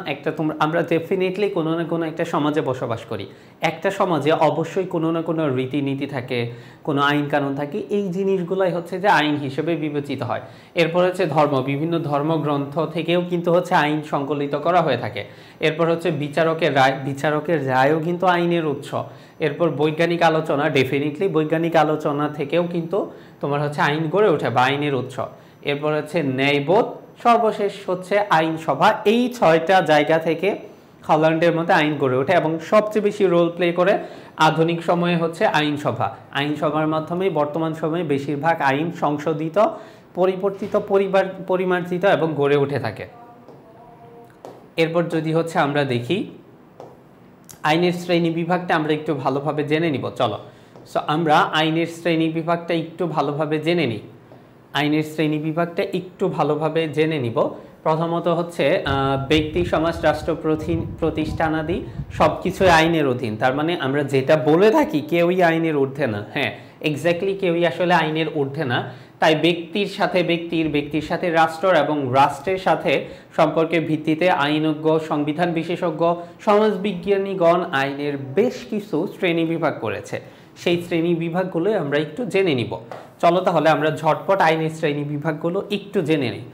আমরা ডেফিনেটলি কোনো না কোনো একটা সমাজে বসবাস করি, একটা সমাজে অবশ্যই কোনো না কোনো রীতিনীতি থাকে, কোনো আইন কানুন থাকে, এই জিনিসগুলাই হচ্ছে যে আইন হিসেবে বিবেচিত হয়। এরপর হচ্ছে ধর্ম, বিভিন্ন ধর্মগ্রন্থ থেকেও কিন্তু হচ্ছে আইন সংকলিত করা হয়ে থাকে। এরপর হচ্ছে বিচারকের রায়, বিচারকের রায়ও কিন্তু আইনের উৎস। এরপর বৈজ্ঞানিক আলোচনা, ডেফিনেটলি বৈজ্ঞানিক আলোচনা থেকেও কিন্তু তোমার হচ্ছে আইন গড়ে ওঠে বা আইনের উৎস। এরপর হচ্ছে ন্যায়বোধ, সর্বশেষ হচ্ছে আইনসভা। এই 6টা জায়গা থেকে হল্যান্ডের মধ্যে আইন গড়ে ওঠে এবং সবচেয়ে বেশি রোল প্লে করে আধুনিক সময়ে হচ্ছে আইনসভা। আইনসভার মাধ্যমেই বর্তমান সময়ে বেশিরভাগ আইন সংশোধিত, পরিবর্তিত, পরিমার্জিত এবং গড়ে উঠে থাকে। এরপর যদি হচ্ছে আমরা দেখি আইনের শ্রেণী বিভাগটা আমরা একটু ভালোভাবে জেনে নিব, চলো। সো আমরা আইনের শ্রেণী বিভাগটা একটু ভালোভাবে জেনে নিই। আইনের শ্রেণী বিভাগটা একটু ভালোভাবে জেনে নিব। প্রথমত হচ্ছে ব্যক্তি, সমাজ, রাষ্ট্র, প্রতিষ্ঠানাদি সব কিছুই আইনের অধীন। তার মানে আমরা যেটা বলে থাকি কেউই আইনের ঊর্ধ্বে না। হ্যাঁ, এক্স্যাক্টলি কেউই আসলে আইনের ঊর্ধ্বে না। তাই ব্যক্তির সাথে রাষ্ট্র এবং রাষ্ট্রের সাথে সম্পর্কের ভিত্তিতে আইনজ্ঞ, সংবিধান বিশেষজ্ঞ, সমাজবিজ্ঞানীগণ আইনের বেশ কিছু শ্রেণী বিভাগ করেছে। সেই শ্রেণী বিভাগগুলো আমরা একটু জেনে নিব। চলো তাহলে আমরা ঝটপট আইনের শ্রেণী বিভাগগুলো একটু জেনে নিই।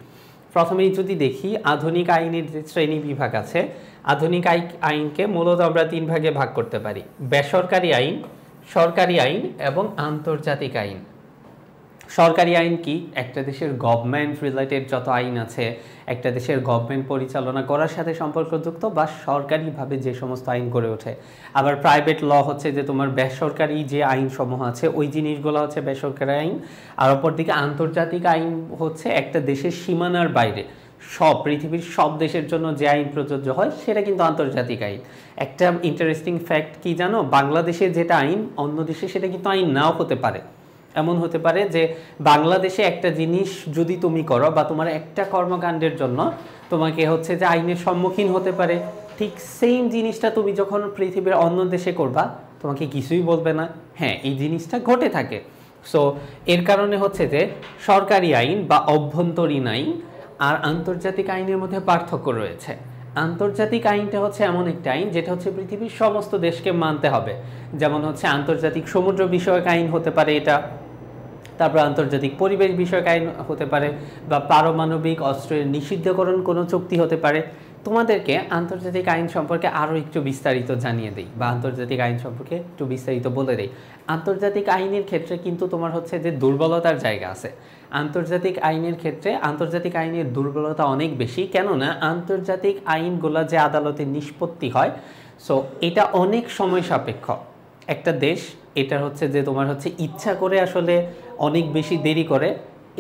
প্রথমেই যদি দেখি আধুনিক আইনের যে শ্রেণী বিভাগ আছে, আধুনিক আইনকে মূলত আমরা 3 ভাগে ভাগ করতে পারি: বেসরকারি আইন, সরকারি আইন এবং আন্তর্জাতিক আইন। সরকারি আইন কি? একটা দেশের গভর্নমেন্ট রিলেটেড যত আইন আছে, একটা দেশের গভর্নমেন্ট পরিচালনা করার সাথে সম্পর্কযুক্ত বা সরকারিভাবে যে সমস্ত আইন গড়ে ওঠে। আবার প্রাইভেট ল হচ্ছে যে তোমার বেসরকারি যে আইনসমূহ আছে ওই জিনিসগুলো হচ্ছে বেসরকারি আইন। আর অপরদিকে আন্তর্জাতিক আইন হচ্ছে একটা দেশের সীমানার বাইরে পৃথিবীর সব দেশের জন্য যে আইন প্রযোজ্য হয় সেটা কিন্তু আন্তর্জাতিক আইন। একটা ইন্টারেস্টিং ফ্যাক্ট কি জানো? বাংলাদেশের যেটা আইন অন্য দেশে সেটা কিন্তু আইন নাও হতে পারে। এমন হতে পারে যে বাংলাদেশে একটা জিনিস যদি তুমি করো বা তোমার একটা কর্মকাণ্ডের জন্য তোমাকে হচ্ছে যে আইনের সম্মুখীন হতে পারে, ঠিক সেম জিনিসটা তুমি যখন পৃথিবীর অন্য দেশে করবা তোমাকে কিছুই বলবে না। হ্যাঁ, এই জিনিসটা ঘটে থাকে। সো এর কারণে হচ্ছে যে সরকারি আইন বা অভ্যন্তরীণ আইন আর আন্তর্জাতিক আইনের মধ্যে পার্থক্য রয়েছে। আন্তর্জাতিক আইনটা হচ্ছে এমন একটা আইন যেটা হচ্ছে পৃথিবীর সমস্ত দেশকে মানতে হবে। যেমন হচ্ছে আন্তর্জাতিক সমুদ্র বিষয়ক আইন হতে পারে এটা, তারপর আন্তর্জাতিক পরিবেশ বিষয়ক আইন হতে পারে, বা পারমাণবিক অস্ত্রের নিষিদ্ধকরণ কোনো চুক্তি হতে পারে। তোমাদেরকে আন্তর্জাতিক আইন সম্পর্কে আরও একটু বিস্তারিত জানিয়ে দিই বা আন্তর্জাতিক আইন সম্পর্কে একটু বিস্তারিত বলে দিই। আন্তর্জাতিক আইনের ক্ষেত্রে কিন্তু তোমার হচ্ছে যে দুর্বলতার জায়গা আছে। আন্তর্জাতিক আইনের ক্ষেত্রে আন্তর্জাতিক আইনের দুর্বলতা অনেক বেশি, কেননা আন্তর্জাতিক আইনগুলো যে আদালতে নিষ্পত্তি হয়, সো এটা অনেক সময় সাপেক্ষ। একটা দেশ এটা হচ্ছে যে তোমার হচ্ছে ইচ্ছা করে আসলে অনেক বেশি দেরি করে,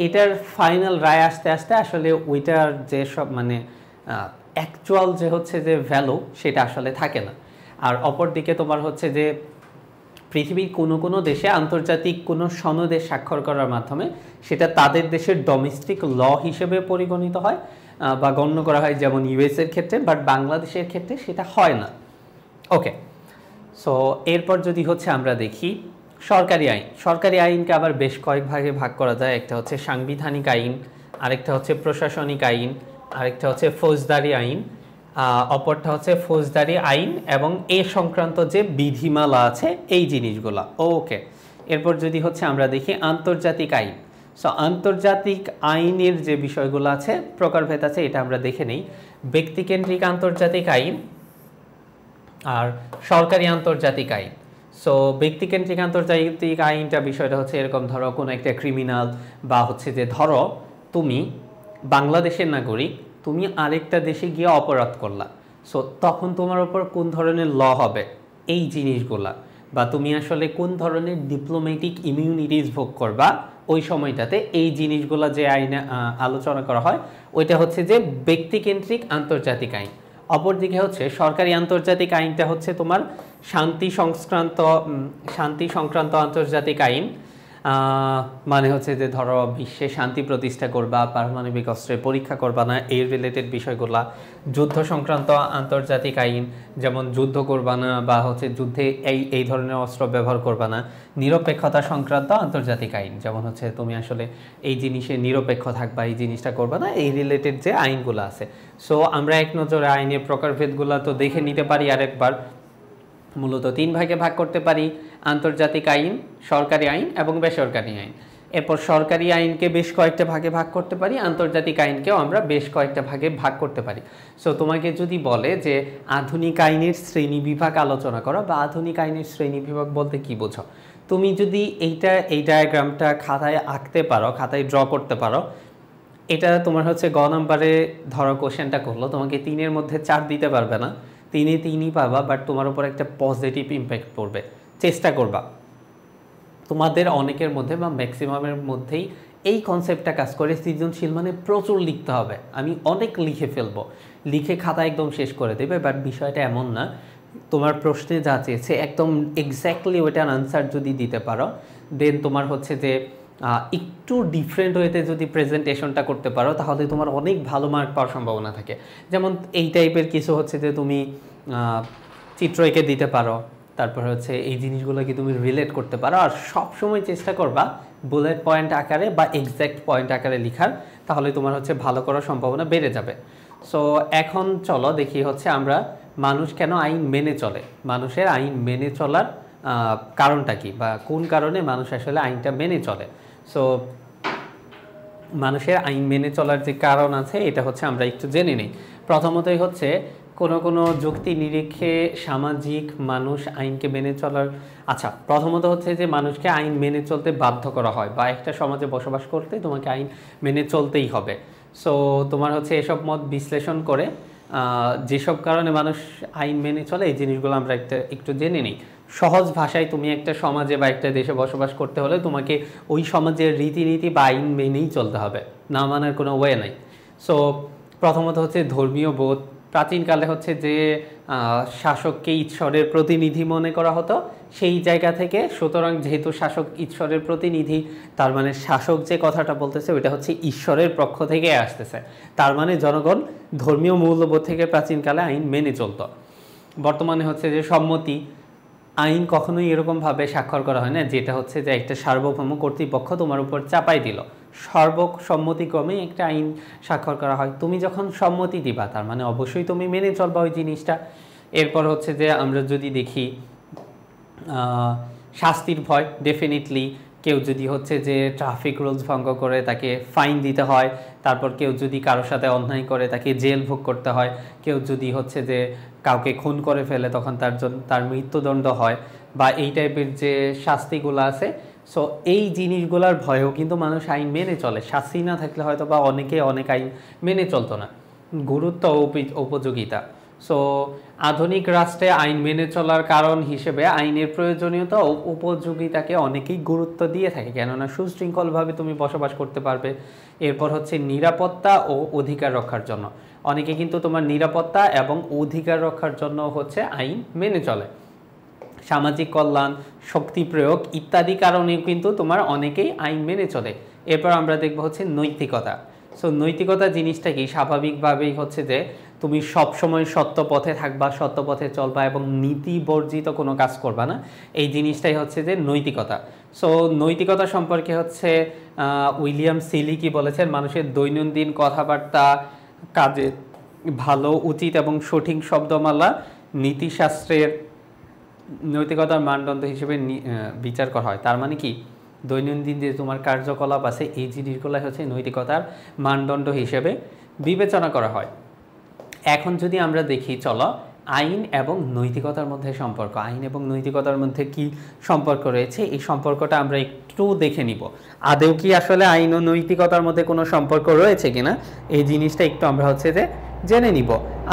এটার ফাইনাল রায় আসতে আসতে আসলে ওইটার যে সব মানে অ্যাকচুয়াল যে হচ্ছে যে ভ্যালু সেটা আসলে থাকে না। আর অপরদিকে তোমার হচ্ছে যে পৃথিবীর কোনো দেশে আন্তর্জাতিক কোনো সনদে স্বাক্ষর করার মাধ্যমে সেটা তাদের দেশের ডোমেস্টিক ল হিসেবে পরিগণিত হয় বা গণ্য করা হয়, যেমন ইউএসের ক্ষেত্রে, বাট বাংলাদেশের ক্ষেত্রে সেটা হয় না। ওকে, সো এরপর যদি হচ্ছে আমরা দেখি সরকারি আইন। সরকারি আইনকে আবার বেশ কয়েক ভাগে ভাগ করা যায়। একটা হচ্ছে সাংবিধানিক আইন, আরেকটা হচ্ছে প্রশাসনিক আইন, আরেকটা হচ্ছে ফৌজদারি আইন, অপরটা হচ্ছে ফৌজদারি আইন এবং এ সংক্রান্ত যে বিধিমালা আছে এই জিনিসগুলো। ওকে, এরপর যদি হচ্ছে আমরা দেখি আন্তর্জাতিক আইন। সো আন্তর্জাতিক আইনের যে বিষয়গুলো আছে, প্রকারভেদ আছে, এটা আমরা দেখে নেই। ব্যক্তিকেন্দ্রিক আন্তর্জাতিক আইন আর সরকারি আন্তর্জাতিক আইন। সো ব্যক্তিকেন্দ্রিক আন্তর্জাতিক আইনটা বিষয়টা হচ্ছে এরকম, ধরো কোনো একটা ক্রিমিনাল বা হচ্ছে যে ধরো তুমি বাংলাদেশের নাগরিক, তুমি আরেকটা দেশে গিয়ে অপরাধ করলা, সো তখন তোমার উপর কোন ধরনের ল হবে এই জিনিসগুলা, বা তুমি আসলে কোন ধরনের ডিপ্লোম্যাটিক ইমিউনিটিস ভোগ করবা ওই সময়টাতে, এই জিনিসগুলা যে আইনে আলোচনা করা হয় ওইটা হচ্ছে যে ব্যক্তিকেন্দ্রিক আন্তর্জাতিক আইন। অপরদিকে হচ্ছে সরকারি আন্তর্জাতিক আইনটা হচ্ছে তোমার শান্তি সংক্রান্ত আন্তর্জাতিক আইন। মানে হচ্ছে যে ধরো বিশ্বে শান্তি প্রতিষ্ঠা করবা, পারমাণবিক অস্ত্রের পরীক্ষা করবা না, এই রিলেটেড বিষয়গুলা। যুদ্ধ সংক্রান্ত আন্তর্জাতিক আইন, যেমন যুদ্ধ করবা না বা হচ্ছে যুদ্ধে এই ধরনের অস্ত্র ব্যবহার করবা না। নিরপেক্ষতা সংক্রান্ত আন্তর্জাতিক আইন, যেমন হচ্ছে তুমি আসলে এই জিনিসে নিরপেক্ষ থাকবা, এই জিনিসটা করবা না, এই রিলেটেড যে আইনগুলো আছে। সো আমরা এক নজরে আইনের প্রকারভেদগুলো তো দেখে নিতে পারি আরেকবার। মূলত 3 ভাগে ভাগ করতে পারি, আন্তর্জাতিক আইন, সরকারি আইন এবং বেসরকারি আইন। এরপর সরকারি আইনকে বেশ কয়েকটা ভাগে ভাগ করতে পারি, আন্তর্জাতিক আইনকেও আমরা বেশ কয়েকটা ভাগে ভাগ করতে পারি। সো তোমাকে যদি বলে যে আধুনিক আইনের শ্রেণী বিভাগ আলোচনা করো, বা আধুনিক আইনের শ্রেণী বিভাগ বলতে কি বোঝো, তুমি যদি এই ডায়াগ্রামটা খাতায় আঁকতে পারো, খাতায় ড্র করতে পারো, এটা তোমার হচ্ছে গ নাম্বারে ধরো কোশ্চেনটা করলো, তোমাকে 3-এর মধ্যে 4 দিতে পারবে না, 3-3 পাবা, বাট তোমার উপর একটা পজিটিভ ইম্প্যাক্ট পড়বে। চেষ্টা করবা, তোমাদের অনেকের মধ্যে বা ম্যাক্সিমামের মধ্যেই এই কনসেপ্টটা কাজ করে, সৃজনশীল মানে প্রচুর লিখতে হবে, আমি অনেক লিখে ফেলবো, লিখে খাতা একদম শেষ করে দেবে। বাট বিষয়টা এমন না, তোমার প্রশ্নে যা চেয়েছে একদম এক্স্যাক্টলি ওইটার আনসার যদি দিতে পারো, দেন তোমার হচ্ছে যে একটু ডিফারেন্ট ওয়েতে যদি প্রেজেন্টেশনটা করতে পারো, তাহলে তোমার অনেক ভালো মার্ক পাওয়ার সম্ভাবনা থাকে। যেমন এই টাইপের কিছু হচ্ছে যে তুমি চিত্র এঁকে দিতে পারো, তারপর হচ্ছে এই জিনিসগুলোকে তুমি রিলেট করতে পারো, আর সবসময় চেষ্টা করবা বুলেট পয়েন্ট আকারে বা এক্স্যাক্ট পয়েন্ট আকারে লিখার, তাহলে তোমার হচ্ছে ভালো করার সম্ভাবনা বেড়ে যাবে। সো এখন চলো দেখি হচ্ছে আমরা মানুষ কেন আইন মেনে চলে, মানুষের আইন মেনে চলার কারণটা কি, বা কোন কারণে মানুষ আসলে আইনটা মেনে চলে। সো মানুষের আইন মেনে চলার যে কারণ আছে এটা হচ্ছে আমরা একটু জেনে নিই। প্রথমতই হচ্ছে কোনো যুক্তি নিরীক্ষে সামাজিক মানুষ আইনকে মেনে চলার, আচ্ছা প্রথমত হচ্ছে যে মানুষকে আইন মেনে চলতে বাধ্য করা হয়, বা একটা সমাজে বসবাস করতে তোমাকে আইন মেনে চলতেই হবে। সো তোমার হচ্ছে এসব মত বিশ্লেষণ করে যেসব কারণে মানুষ আইন মেনে চলে এই জিনিসগুলো আমরা একটু জেনে নিই। সহজ ভাষায় তুমি একটা সমাজে বা একটা দেশে বসবাস করতে হলে তোমাকে ওই সমাজের রীতিনীতি বা আইন মেনেই চলতে হবে, না মানার কোনো ওয়ে নাই। সো প্রথমত হচ্ছে ধর্মীয় বোধ। প্রাচীনকালে হচ্ছে যে শাসককে ঈশ্বরের প্রতিনিধি মনে করা হতো, সেই জায়গা থেকে, সুতরাং যেহেতু শাসক ঈশ্বরের প্রতিনিধি, তার মানে শাসক যে কথাটা বলতেছে ওইটা হচ্ছে ঈশ্বরের পক্ষ থেকে আসতেছে, তার মানে জনগণ ধর্মীয় মূল্যবোধ থেকে প্রাচীনকালে আইন মেনে চলত। বর্তমানে হচ্ছে যে সম্মতি, আইন কখনোই এরকমভাবে স্বাক্ষর করা হয় না যেটা হচ্ছে যে একটা সার্বভৌম কর্তৃপক্ষ তোমার উপর চাপাই দিল, সর্বসম্মতিক্রমেই একটা আইন স্বাক্ষর করা হয়। তুমি যখন সম্মতি দিবা তার মানে অবশ্যই তুমি মেনে চলবা ওই জিনিসটা। এরপর হচ্ছে যে আমরা যদি দেখি শাস্তির ভয়, ডেফিনেটলি কেউ যদি হচ্ছে যে ট্রাফিক রুলস ভঙ্গ করে তাকে ফাইন দিতে হয়, তারপর কেউ যদি কারোর সাথে অন্যায় করে তাকে জেল ভোগ করতে হয়, কেউ যদি হচ্ছে যে কাউকে খুন করে ফেলে তখন তার মৃত্যুদণ্ড হয়, বা এই টাইপের যে শাস্তিগুলো আছে। সো এই জিনিসগুলোর ভয়েও কিন্তু মানুষ আইন মেনে চলে, শাস্তি না থাকলে হয়তো বা অনেক আইন মেনে চলতো না। গুরুত্ব ও উপযোগিতা। সো আধুনিক রাষ্ট্রে আইন মেনে চলার কারণ হিসেবে আইনের প্রয়োজনীয়তা ও উপযোগিতাকে অনেকেই গুরুত্ব দিয়ে থাকে, কেননা সুশৃঙ্খলভাবে তুমি বসবাস করতে পারবে। এরপর হচ্ছে নিরাপত্তা ও অধিকার রক্ষার জন্য, অনেকে কিন্তু তোমার নিরাপত্তা এবং অধিকার রক্ষার জন্য হচ্ছে আইন মেনে চলে। সামাজিক কল্যাণ, শক্তি প্রয়োগ ইত্যাদি কারণেও কিন্তু তোমার অনেকেই আইন মেনে চলে। এরপর আমরা দেখব হচ্ছে নৈতিকতা। সো নৈতিকতা জিনিসটা কি, স্বাভাবিকভাবেই হচ্ছে যে তুমি সবসময় সত্য পথে থাকবা, সত্য পথে চলবা এবং নীতি বর্জিত কোনো কাজ করবা না, এই জিনিসটাই হচ্ছে যে নৈতিকতা। সো নৈতিকতা সম্পর্কে হচ্ছে উইলিয়াম সিলি কি বলেছেন, মানুষের দৈনন্দিন কথাবার্তা, কাজে ভালো, উচিত এবং সঠিক শব্দমালা নীতিশাস্ত্রের নৈতিকতার মানদণ্ড হিসেবে বিচার করা হয়। তার মানে কি, দৈনন্দিন যে তোমার কার্যকলাপ আছে এই জিনিসগুলো হচ্ছে নৈতিকতার মানদণ্ড হিসেবে বিবেচনা করা হয়। এখন যদি আমরা দেখি, চলো আইন এবং নৈতিকতার মধ্যে সম্পর্ক, আইন এবং নৈতিকতার মধ্যে কি সম্পর্ক রয়েছে এই সম্পর্কটা আমরা একটু দেখে নিব। আদৌ কি আসলে আইন ও নৈতিকতার মধ্যে কোনো সম্পর্ক রয়েছে কিনা এই জিনিসটা একটু আমরা হচ্ছে যে জেনে নিব।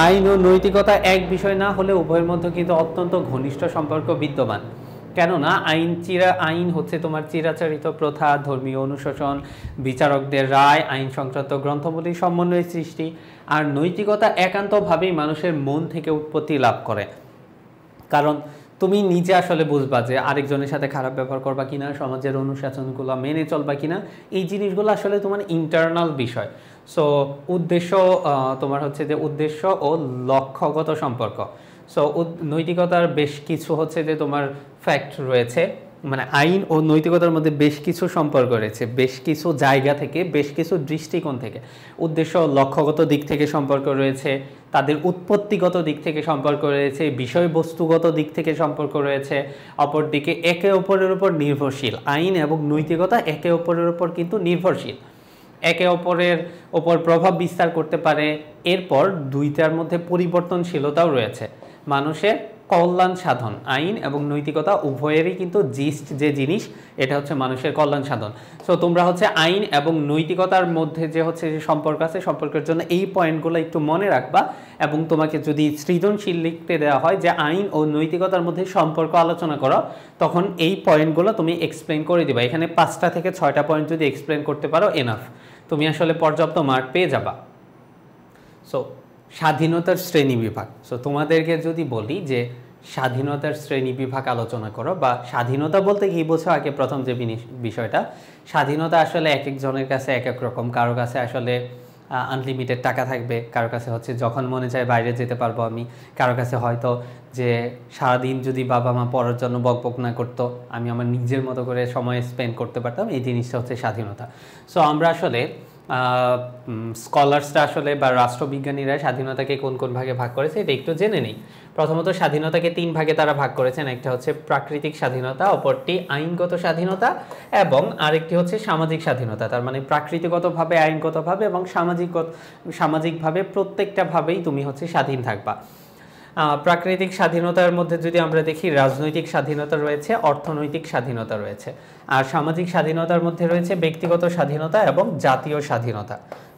আইন ও নৈতিকতা এক বিষয় না হলে উভয়ের মধ্যে কিন্তু অত্যন্ত ঘনিষ্ঠ সম্পর্ক বিদ্যমান। কেননা আইন হচ্ছে তোমার চিরাচরিত প্রথা, ধর্মীয় অনুশাসন, বিচারকদের রায়, আইন সংক্রান্ত গ্রন্থগুলির সমন্বয়ের সৃষ্টি। আর নৈতিকতা একান্তভাবেই মানুষের মন থেকে উৎপত্তি লাভ করে। কারণ তুমি নিজে আসলে বুঝবা যে আরেকজনের সাথে খারাপ ব্যবহার করবা কিনা, সমাজের অনুশাসনগুলো মেনে চলবা কিনা, এই জিনিসগুলো আসলে তোমার ইন্টারনাল বিষয়। সো উদ্দেশ্য তোমার হচ্ছে যে উদ্দেশ্য ও লক্ষ্যগত সম্পর্ক। সো নৈতিকতার বেশ কিছু হচ্ছে যে তোমার ফ্যাক্ট রয়েছে, মানে আইন ও নৈতিকতার মধ্যে বেশ কিছু সম্পর্ক রয়েছে, বেশ কিছু জায়গা থেকে, বেশ কিছু দৃষ্টিকোণ থেকে। উদ্দেশ্য লক্ষ্যগত দিক থেকে সম্পর্ক রয়েছে, তাদের উৎপত্তিগত দিক থেকে সম্পর্ক রয়েছে, বিষয়বস্তুগত দিক থেকে সম্পর্ক রয়েছে, অপরদিকে একে অপরের উপর নির্ভরশীল। আইন এবং নৈতিকতা একে অপরের উপর কিন্তু নির্ভরশীল, একে অপরের ওপর প্রভাব বিস্তার করতে পারে। এরপর দুইটার মধ্যে পরিবর্তনশীলতাও রয়েছে। মানুষের কল্যাণ সাধন, আইন এবং নৈতিকতা উভয়েরই কিন্তু জিস্ট যে জিনিস, এটা হচ্ছে মানুষের কল্যাণ সাধন। সো তোমরা হচ্ছে আইন এবং নৈতিকতার মধ্যে যে হচ্ছে যে সম্পর্ক আছে, সম্পর্কের জন্য এই পয়েন্টগুলো একটু মনে রাখবা। এবং তোমাকে যদি সৃজনশীল লিখতে দেওয়া হয় যে আইন ও নৈতিকতার মধ্যে সম্পর্ক আলোচনা করো, তখন এই পয়েন্টগুলো তুমি এক্সপ্লেন করে দিবা। এখানে 5টা থেকে 6টা পয়েন্ট যদি এক্সপ্লেন করতে পারো, এনাফ, তুমি আসলে পর্যাপ্ত মার্ক পেয়ে যাবা। সো স্বাধীনতার শ্রেণী বিভাগ। সো তোমাদেরকে যদি বলি যে স্বাধীনতার শ্রেণী বিভাগ আলোচনা করো, বা স্বাধীনতা বলতে কি বোঝো, আগে প্রথম যে বিষয়টা, স্বাধীনতা আসলে এক একজনের কাছে এক এক রকম। কারো কাছে আসলে আনলিমিটেড টাকা থাকবে, কারো কাছে হচ্ছে যখন মনে চায় বাইরে যেতে পারবো আমি, কারো কাছে হয়তো যে সারাদিন যদি বাবা মা পড়ার জন্য বকবক না করতো, আমি আমার নিজের মতো করে সময় স্পেন্ড করতে পারতাম। এই জিনিসটা হচ্ছে স্বাধীনতা। সো আমরা আসলে স্কলার্সরা আসলে বা রাষ্ট্রবিজ্ঞানীরা স্বাধীনতাকে কোন কোন ভাগে ভাগ করেছে এটা একটু জেনে নিই। প্রথমত স্বাধীনতাকে 3 ভাগে তারা ভাগ করেছেন। একটা হচ্ছে প্রাকৃতিক স্বাধীনতা, অপরটি আইনগত স্বাধীনতা, এবং আরেকটি হচ্ছে সামাজিক স্বাধীনতা। তার মানে প্রাকৃতিকগতভাবে, আইনগতভাবে এবং সামাজিকভাবে প্রত্যেকটা ভাবেই তুমি হচ্ছে স্বাধীন থাকবা। প্রাকৃতিক স্বাধীনতার মধ্যে যদি আমরা দেখি, রাজনৈতিক স্বাধীনতা রয়েছে, অর্থনৈতিক স্বাধীনতা রয়েছে। আর সামাজিক স্বাধীনতার মধ্যে রয়েছে ব্যক্তিগত স্বাধীনতা এবং জাতীয় স্বাধীনতা।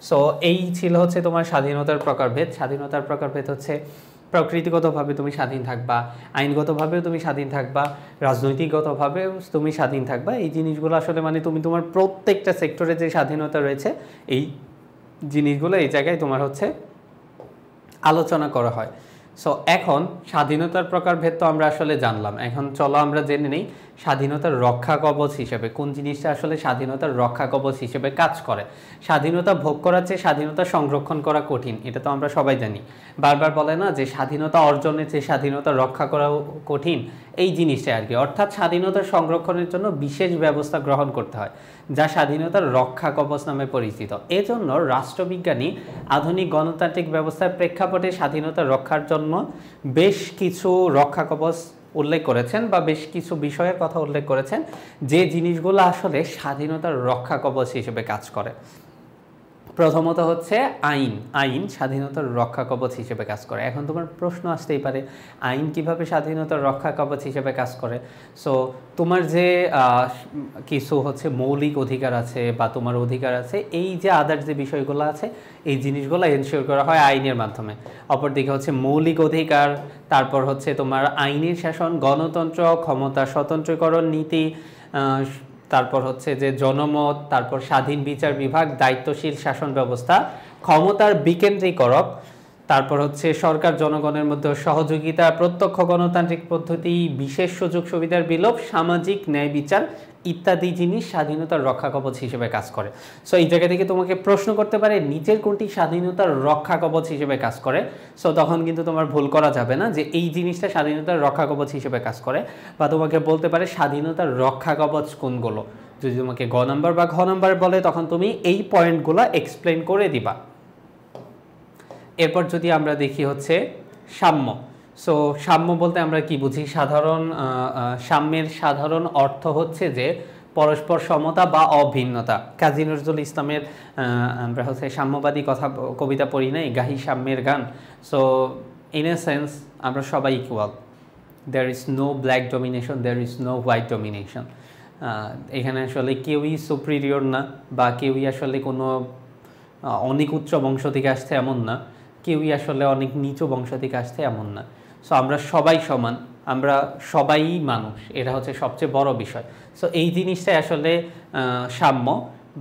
সো এই ছিল হচ্ছে তোমার স্বাধীনতার প্রকারভেদ। স্বাধীনতার প্রকারভেদ হচ্ছে প্রকৃতিগতভাবে তুমি স্বাধীন থাকবা, আইনগতভাবেও তুমি স্বাধীন থাকবা, রাজনৈতিকগতভাবেও তুমি স্বাধীন থাকবা। এই জিনিসগুলো আসলে মানে তুমি তোমার প্রত্যেকটা সেক্টরে যে স্বাধীনতা রয়েছে, এই জিনিসগুলো এই জায়গায় তোমার হচ্ছে আলোচনা করা হয়। সো এখন স্বাধীনতার প্রকারভেদ তো আমরা আসলে জানলাম। এখন চলো আমরা জেনে নিই স্বাধীনতার রক্ষা কবচ হিসেবে কোন জিনিসটা আসলে স্বাধীনতার রক্ষা কবচ হিসেবে কাজ করে। স্বাধীনতা ভোগ করার চেয়ে স্বাধীনতা সংরক্ষণ করা কঠিন, এটা তো আমরা সবাই জানি। বারবার বলে না যে স্বাধীনতা অর্জনের চেয়ে স্বাধীনতা রক্ষা করা কঠিন, এই জিনিসটা আর কি। অর্থাৎ স্বাধীনতা সংরক্ষণের জন্য বিশেষ ব্যবস্থা গ্রহণ করতে হয়, যা স্বাধীনতার রক্ষা কবচ নামে পরিচিত। এজন্য রাষ্ট্রবিজ্ঞানী আধুনিক গণতান্ত্রিক ব্যবস্থার প্রেক্ষাপটে স্বাধীনতা রক্ষার জন্য বেশ কিছু রক্ষা কবচ উল্লেখ করেছেন, বা বেশ কিছু বিষয়ের কথা উল্লেখ করেছেন যে জিনিসগুলো আসলে স্বাধীনতার রক্ষা কবচ হিসেবে কাজ করে। প্রথমত হচ্ছে আইন স্বাধীনতার রক্ষা কবচ হিসেবে কাজ করে। এখন তোমার প্রশ্ন আসতেই পারে, আইন কিভাবে স্বাধীনতার রক্ষা কবচ হিসেবে কাজ করে? সো তোমার যে কিছু হচ্ছে মৌলিক অধিকার আছে বা তোমার অধিকার আছে, এই যে আদার যে বিষয়গুলো আছে, এই জিনিসগুলো এনশিওর করা হয় আইনের মাধ্যমে। অপরদিকে হচ্ছে মৌলিক অধিকার, তারপর হচ্ছে তোমার আইনের শাসন, গণতন্ত্র, ক্ষমতা স্বতন্ত্রীকরণ নীতি, তারপর হচ্ছে যে জনমত, তারপর স্বাধীন বিচার বিভাগ, দায়িত্বশীল শাসন ব্যবস্থা, ক্ষমতার বিকেন্দ্রীকরণ, তারপর হচ্ছে সরকার জনগণের মধ্যে সহযোগিতা, প্রত্যক্ষ গণতান্ত্রিক পদ্ধতি, বিশেষ সুযোগ সুবিধার বিলোপ, সামাজিক ন্যায় বিচার ইত্যাদি জিনিস স্বাধীনতার রক্ষা কবচ হিসেবে কাজ করে। সো এই জায়গা থেকে তোমাকে প্রশ্ন করতে পারে নিচের কোনটি স্বাধীনতার রক্ষা কবচ হিসেবে কাজ করে। সো তখন কিন্তু তোমার ভুল করা যাবে না যে এই জিনিসটা স্বাধীনতার রক্ষা কবচ হিসেবে কাজ করে, বা তোমাকে বলতে পারে স্বাধীনতার রক্ষা কবচ কোনগুলো। যদি তোমাকে গ নাম্বার বা ঘ নাম্বার বলে, তখন তুমি এই পয়েন্টগুলো এক্সপ্লেন করে দিবা। এরপর যদি আমরা দেখি হচ্ছে সাম্য। সো সাম্য বলতে আমরা কি বুঝি? সাম্যের সাধারণ অর্থ হচ্ছে যে পরস্পর সমতা বা অভিন্নতা। কাজী নজরুল ইসলামের আমরা হচ্ছে সাম্যবাদী কবিতা পড়ি নাই, গাহি সাম্যের গান। সো ইন এ সেন্স আমরা সবাই equal, there is no black domination, there is no white domination। এখানে আসলে কেউই সুপিরিয়র না, বা কেউই আসলে কোনো অনেক উচ্চ বংশ থেকে আসছে এমন না, কেউই আসলে অনেক নিচু বংশ থেকে আসছে এমন না। সো আমরা সবাই সমান, আমরা সবাই মানুষ, এটা হচ্ছে সবচেয়ে বড় বিষয়। সো এই জিনিসটাই আসলে সাম্য।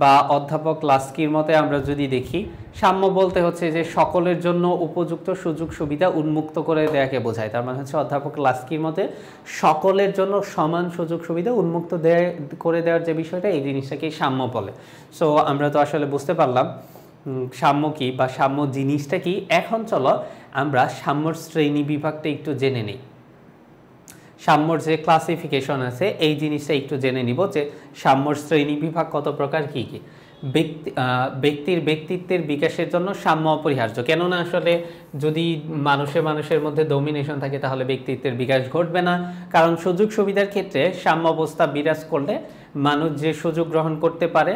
বা অধ্যাপক লাস্কির মতে আমরা যদি দেখি, সাম্য বলতে হচ্ছে যে সকলের জন্য উপযুক্ত সুযোগ সুবিধা উন্মুক্ত করে দেওয়াকে বোঝায়। তার মানে হচ্ছে অধ্যাপক লাস্কির মতে সকলের জন্য সমান সুযোগ সুবিধা উন্মুক্ত করে দেওয়ার যে বিষয়টা, এই জিনিসটাকেই সাম্য বলে। সো আমরা তো আসলে বুঝতে পারলাম সাম্য কি বা সাম্য জিনিসটা কি। এখন চলো আমরা সাম্যর শ্রেণী বিভাগটা একটু জেনে নিই। সাম্যর যে ক্লাসিফিকেশন আছে এই জিনিসটা একটু জেনে নিব, যে সাম্যর শ্রেণী বিভাগ কত প্রকার, কি কি। ব্যক্তির ব্যক্তিত্বের বিকাশের জন্য সাম্য অপরিহার্য। কেননা আসলে যদি মানুষের মধ্যে ডমিনেশন থাকে তাহলে ব্যক্তিত্বের বিকাশ ঘটবে না। কারণ সুযোগ সুবিধার ক্ষেত্রে সাম্য অবস্থা বিরাজ করলে মানুষ যে সুযোগ গ্রহণ করতে পারে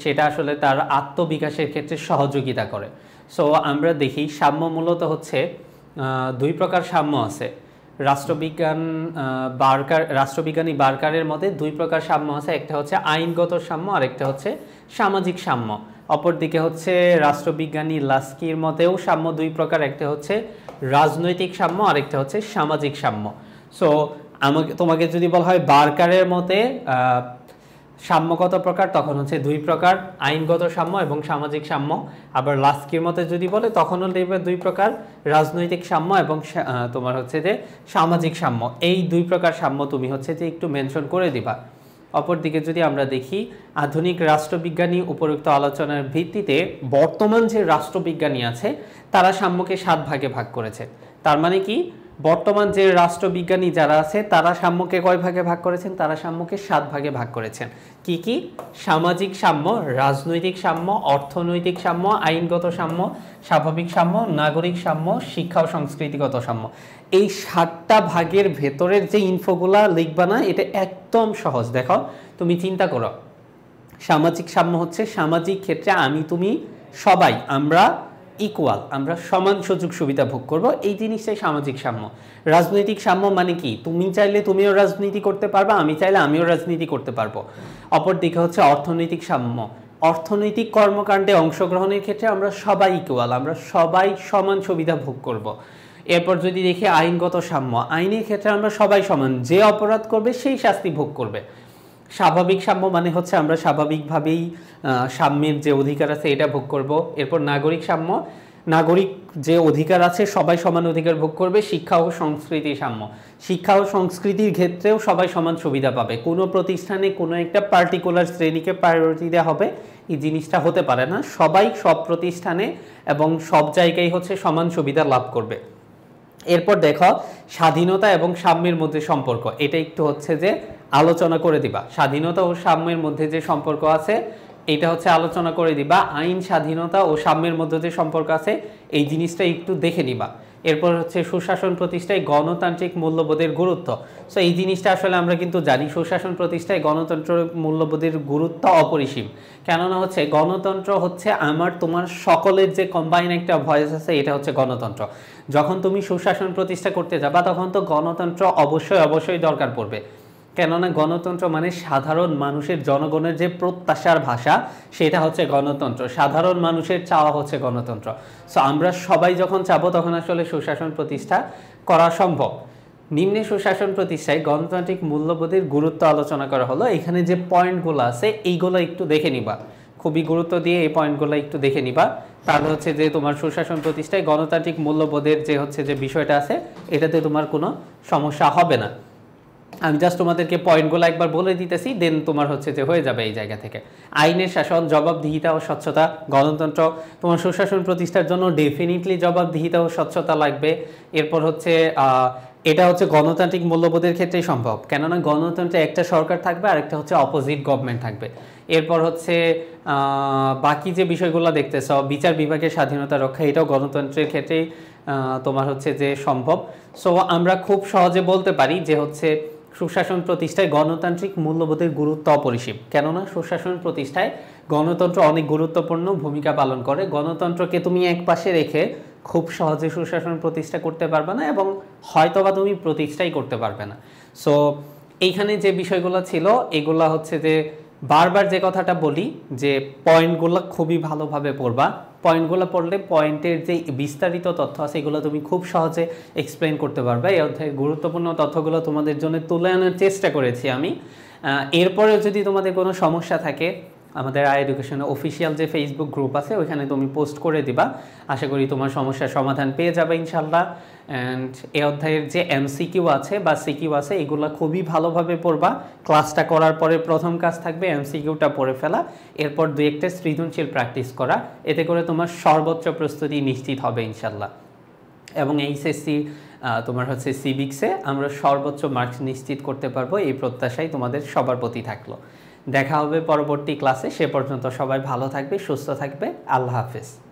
সেটা আসলে তার আত্মবিকাশের ক্ষেত্রে সহযোগিতা করে। সো আমরা দেখি সাম্য মূলত হচ্ছে দুই প্রকার সাম্য আছে। রাষ্ট্রবিজ্ঞানী বার্কারের মতে দুই প্রকার সাম্য আছে, একটা হচ্ছে আইনগত সাম্য আর একটা হচ্ছে সামাজিক সাম্য। অপরদিকে হচ্ছে রাষ্ট্রবিজ্ঞানী লাস্কির মতেও সাম্য দুই প্রকার, একটা হচ্ছে রাজনৈতিক সাম্য আর একটা হচ্ছে সামাজিক সাম্য। সো তোমাকে যদি বলা হয় বার্কারের মতে সাম্য কত প্রকার, তখন হচ্ছে দুই প্রকার, আইনগত সাম্য এবং সামাজিক সাম্য। আবার লাস্কির মতে যদি বলে তখনও দেখবে দুই প্রকার, রাজনৈতিক সাম্য এবং তোমার হচ্ছে যে সামাজিক সাম্য। এই দুই প্রকার সাম্য তুমি হচ্ছে যে একটু মেনশন করে দিবা। অপরদিকে যদি আমরা দেখি আধুনিক রাষ্ট্রবিজ্ঞানী উপরোক্ত আলোচনার ভিত্তিতে বর্তমান যে রাষ্ট্রবিজ্ঞানী আছে তারা সাম্যকে 7 ভাগে ভাগ করেছে। তার মানে কি, বর্তমান যে রাষ্ট্রবিজ্ঞানী যারা আছে তারা সাম্যকে কয় ভাগে ভাগ করেছেন? তারা সাম্যকে 7 ভাগে ভাগ করেছেন। কি কি? সামাজিক সাম্য, রাজনৈতিক সাম্য, অর্থনৈতিক সাম্য, আইনগত সাম্য, স্বাভাবিক সাম্য, নাগরিক সাম্য, শিক্ষা ও সংস্কৃতিগত সাম্য। এই 7টা ভাগের ভেতরের যে ইনফোগুলা লিখবা না, এটা একদম সহজ। দেখো, তুমি চিন্তা করো, সামাজিক সাম্য হচ্ছে সামাজিক ক্ষেত্রে আমি তুমি সবাই আমরা ইকুয়াল, আমরা সমান সুযোগ সুবিধা ভোগ করব, এই জিনিসটাই সামাজিক সাম্য। রাজনৈতিক সাম্য মানে কি? তুমি চাইলে তুমিও রাজনীতি করতে পারবে, আমি চাইলে আমিও রাজনীতি করতে পারবো। অপরদিকে হচ্ছে অর্থনৈতিক সাম্য, অর্থনৈতিক কর্মকাণ্ডে অংশগ্রহণের ক্ষেত্রে আমরা সবাই ইকুয়াল, আমরা সবাই সমান সুবিধা ভোগ করব। এরপর যদি দেখি আইনগত সাম্য, আইনের ক্ষেত্রে আমরা সবাই সমান, যে অপরাধ করবে সেই শাস্তি ভোগ করবে। স্বাভাবিক সাম্য মানে হচ্ছে আমরা স্বাভাবিকভাবেই সাম্যের যে অধিকার আছে এটা ভোগ করব। এরপর নাগরিক সাম্য, নাগরিক যে অধিকার আছে সবাই সমান অধিকার ভোগ করবে। শিক্ষা ও সংস্কৃতি সাম্য, শিক্ষা ও সংস্কৃতির ক্ষেত্রেও সবাই সমান সুবিধা পাবে, কোনো প্রতিষ্ঠানে কোনো একটা পার্টিকুলার শ্রেণীকে প্রায়োরিটি দেওয়া হবে এই জিনিসটা হতে পারে না। সবাই সব প্রতিষ্ঠানে এবং সব জায়গায় হচ্ছে সমান সুবিধা লাভ করবে। এরপর দেখো স্বাধীনতা এবং সাম্যের মধ্যে সম্পর্ক, এটা একটু হচ্ছে যে আলোচনা করে দিবা। স্বাধীনতা ও সাম্যের মধ্যে যে সম্পর্ক আছে এটা হচ্ছে আলোচনা করে দিবা। আইন, স্বাধীনতা ও সাম্যের মধ্যে যে সম্পর্ক আছে এই জিনিসটা একটু দেখে নিবা। এরপর হচ্ছে সুশাসন প্রতিষ্ঠায় গণতান্ত্রিক মূল্যবোধের গুরুত্ব। সো এই জিনিসটা আসলে আমরা কিন্তু জানি, সুশাসন প্রতিষ্ঠায় গণতন্ত্র মূল্যবোধের গুরুত্ব অপরিসীম। কেননা হচ্ছে গণতন্ত্র হচ্ছে আমার তোমার সকলের যে কম্বাইন একটা ভয়েস আছে, এটা হচ্ছে গণতন্ত্র। যখন তুমি সুশাসন প্রতিষ্ঠা করতে যাবা তখন তো গণতন্ত্র অবশ্যই দরকার পড়বে। কেননা গণতন্ত্র মানে সাধারণ মানুষের, জনগণের যে প্রত্যাশার ভাষা সেটা হচ্ছে গণতন্ত্র, সাধারণ মানুষের চাওয়া হচ্ছে গণতন্ত্র। সো আমরা সবাই যখন চাবো তখন আসলে সুশাসন প্রতিষ্ঠা করা সম্ভব। নিম্নে সুশাসন প্রতিষ্ঠায় গণতান্ত্রিক মূল্যবোধের গুরুত্ব আলোচনা করা হলো। এখানে যে পয়েন্টগুলো আছে এইগুলো একটু দেখে নিবা, খুবই গুরুত্ব দিয়ে এই পয়েন্টগুলো একটু দেখে নিবা। তাহলে হচ্ছে যে তোমার সুশাসন প্রতিষ্ঠায় গণতান্ত্রিক মূল্যবোধের যে হচ্ছে যে বিষয়টা আছে এটাতে তোমার কোনো সমস্যা হবে না। আমি জাস্ট তোমাদেরকে পয়েন্টগুলো একবার বলে দিতেছি, দেন তোমার হচ্ছে যে হয়ে যাবে এই জায়গা থেকে। আইনের শাসন, জবাবদিহিতা ও স্বচ্ছতা, গণতন্ত্র তোমার সুশাসন প্রতিষ্ঠার জন্য ডেফিনিটলি জবাবদিহিতা ও স্বচ্ছতা লাগবে। এরপর হচ্ছে এটা হচ্ছে গণতান্ত্রিক মূল্যবোধের ক্ষেত্রেই সম্ভব, কেননা গণতন্ত্রে একটা সরকার থাকবে আর একটা হচ্ছে অপোজিট গভর্নমেন্ট থাকবে। এরপর হচ্ছে বাকি যে বিষয়গুলো দেখতেছ, বিচার বিভাগের স্বাধীনতা রক্ষা, এটাও গণতন্ত্রের ক্ষেত্রেই তোমার হচ্ছে যে সম্ভব। সো আমরা খুব সহজে বলতে পারি যে হচ্ছে সুশাসন প্রতিষ্ঠায় গণতান্ত্রিক মূল্যবোধের গুরুত্ব অপরিসীম। কেননা সুশাসন প্রতিষ্ঠায় গণতন্ত্র অনেক গুরুত্বপূর্ণ ভূমিকা পালন করে। গণতন্ত্রকে তুমি এক পাশে রেখে খুব সহজে সুশাসন প্রতিষ্ঠা করতে পারবে না, এবং হয়তোবা তুমি প্রতিষ্ঠাই করতে পারবে না। সো এইখানে যে বিষয়গুলো ছিল এগুলা হচ্ছে যে বারবার যে কথাটা বলি যে পয়েন্টগুলো খুবই ভালোভাবে পড়বা। পয়েন্টগুলো পড়লে পয়েন্টের যে বিস্তারিত তথ্য আছে এগুলো তুমি খুব সহজে এক্সপ্লেন করতে পারবে। এই অধ্যায়ের গুরুত্বপূর্ণ তথ্যগুলো তোমাদের জন্য তুলে আনার চেষ্টা করেছি আমি। এরপরেও যদি তোমাদের কোনো সমস্যা থাকে, আমাদের আই এডুকেশনের অফিসিয়াল যে ফেসবুক গ্রুপ আছে ওইখানে তুমি পোস্ট করে দিবা। আশা করি তোমার সমস্যার সমাধান পেয়ে যাবে ইনশাল্লাহ। অ্যান্ড এই অধ্যায়ের যে এমসিকিউ আছে বা সিকিউ আছে এগুলো খুবই ভালোভাবে পড়বা। ক্লাসটা করার পরে প্রথম কাজ থাকবে এমসিকিউটা পড়ে ফেলা, এরপর দুই একটা সৃজনশীল প্র্যাকটিস করা। এতে করে তোমার সর্বোচ্চ প্রস্তুতি নিশ্চিত হবে ইনশাল্লাহ। এবং এইচএসসি তোমার হচ্ছে সিভিক্সে আমরা সর্বোচ্চ মার্কস নিশ্চিত করতে পারবো, এই প্রত্যাশাই তোমাদের সবার প্রতি থাকলো। দেখা হবে পরবর্তী ক্লাসে। সে পর্যন্ত সবাই ভালো থাকবে, সুস্থ থাকবে। আল্লাহ হাফেজ।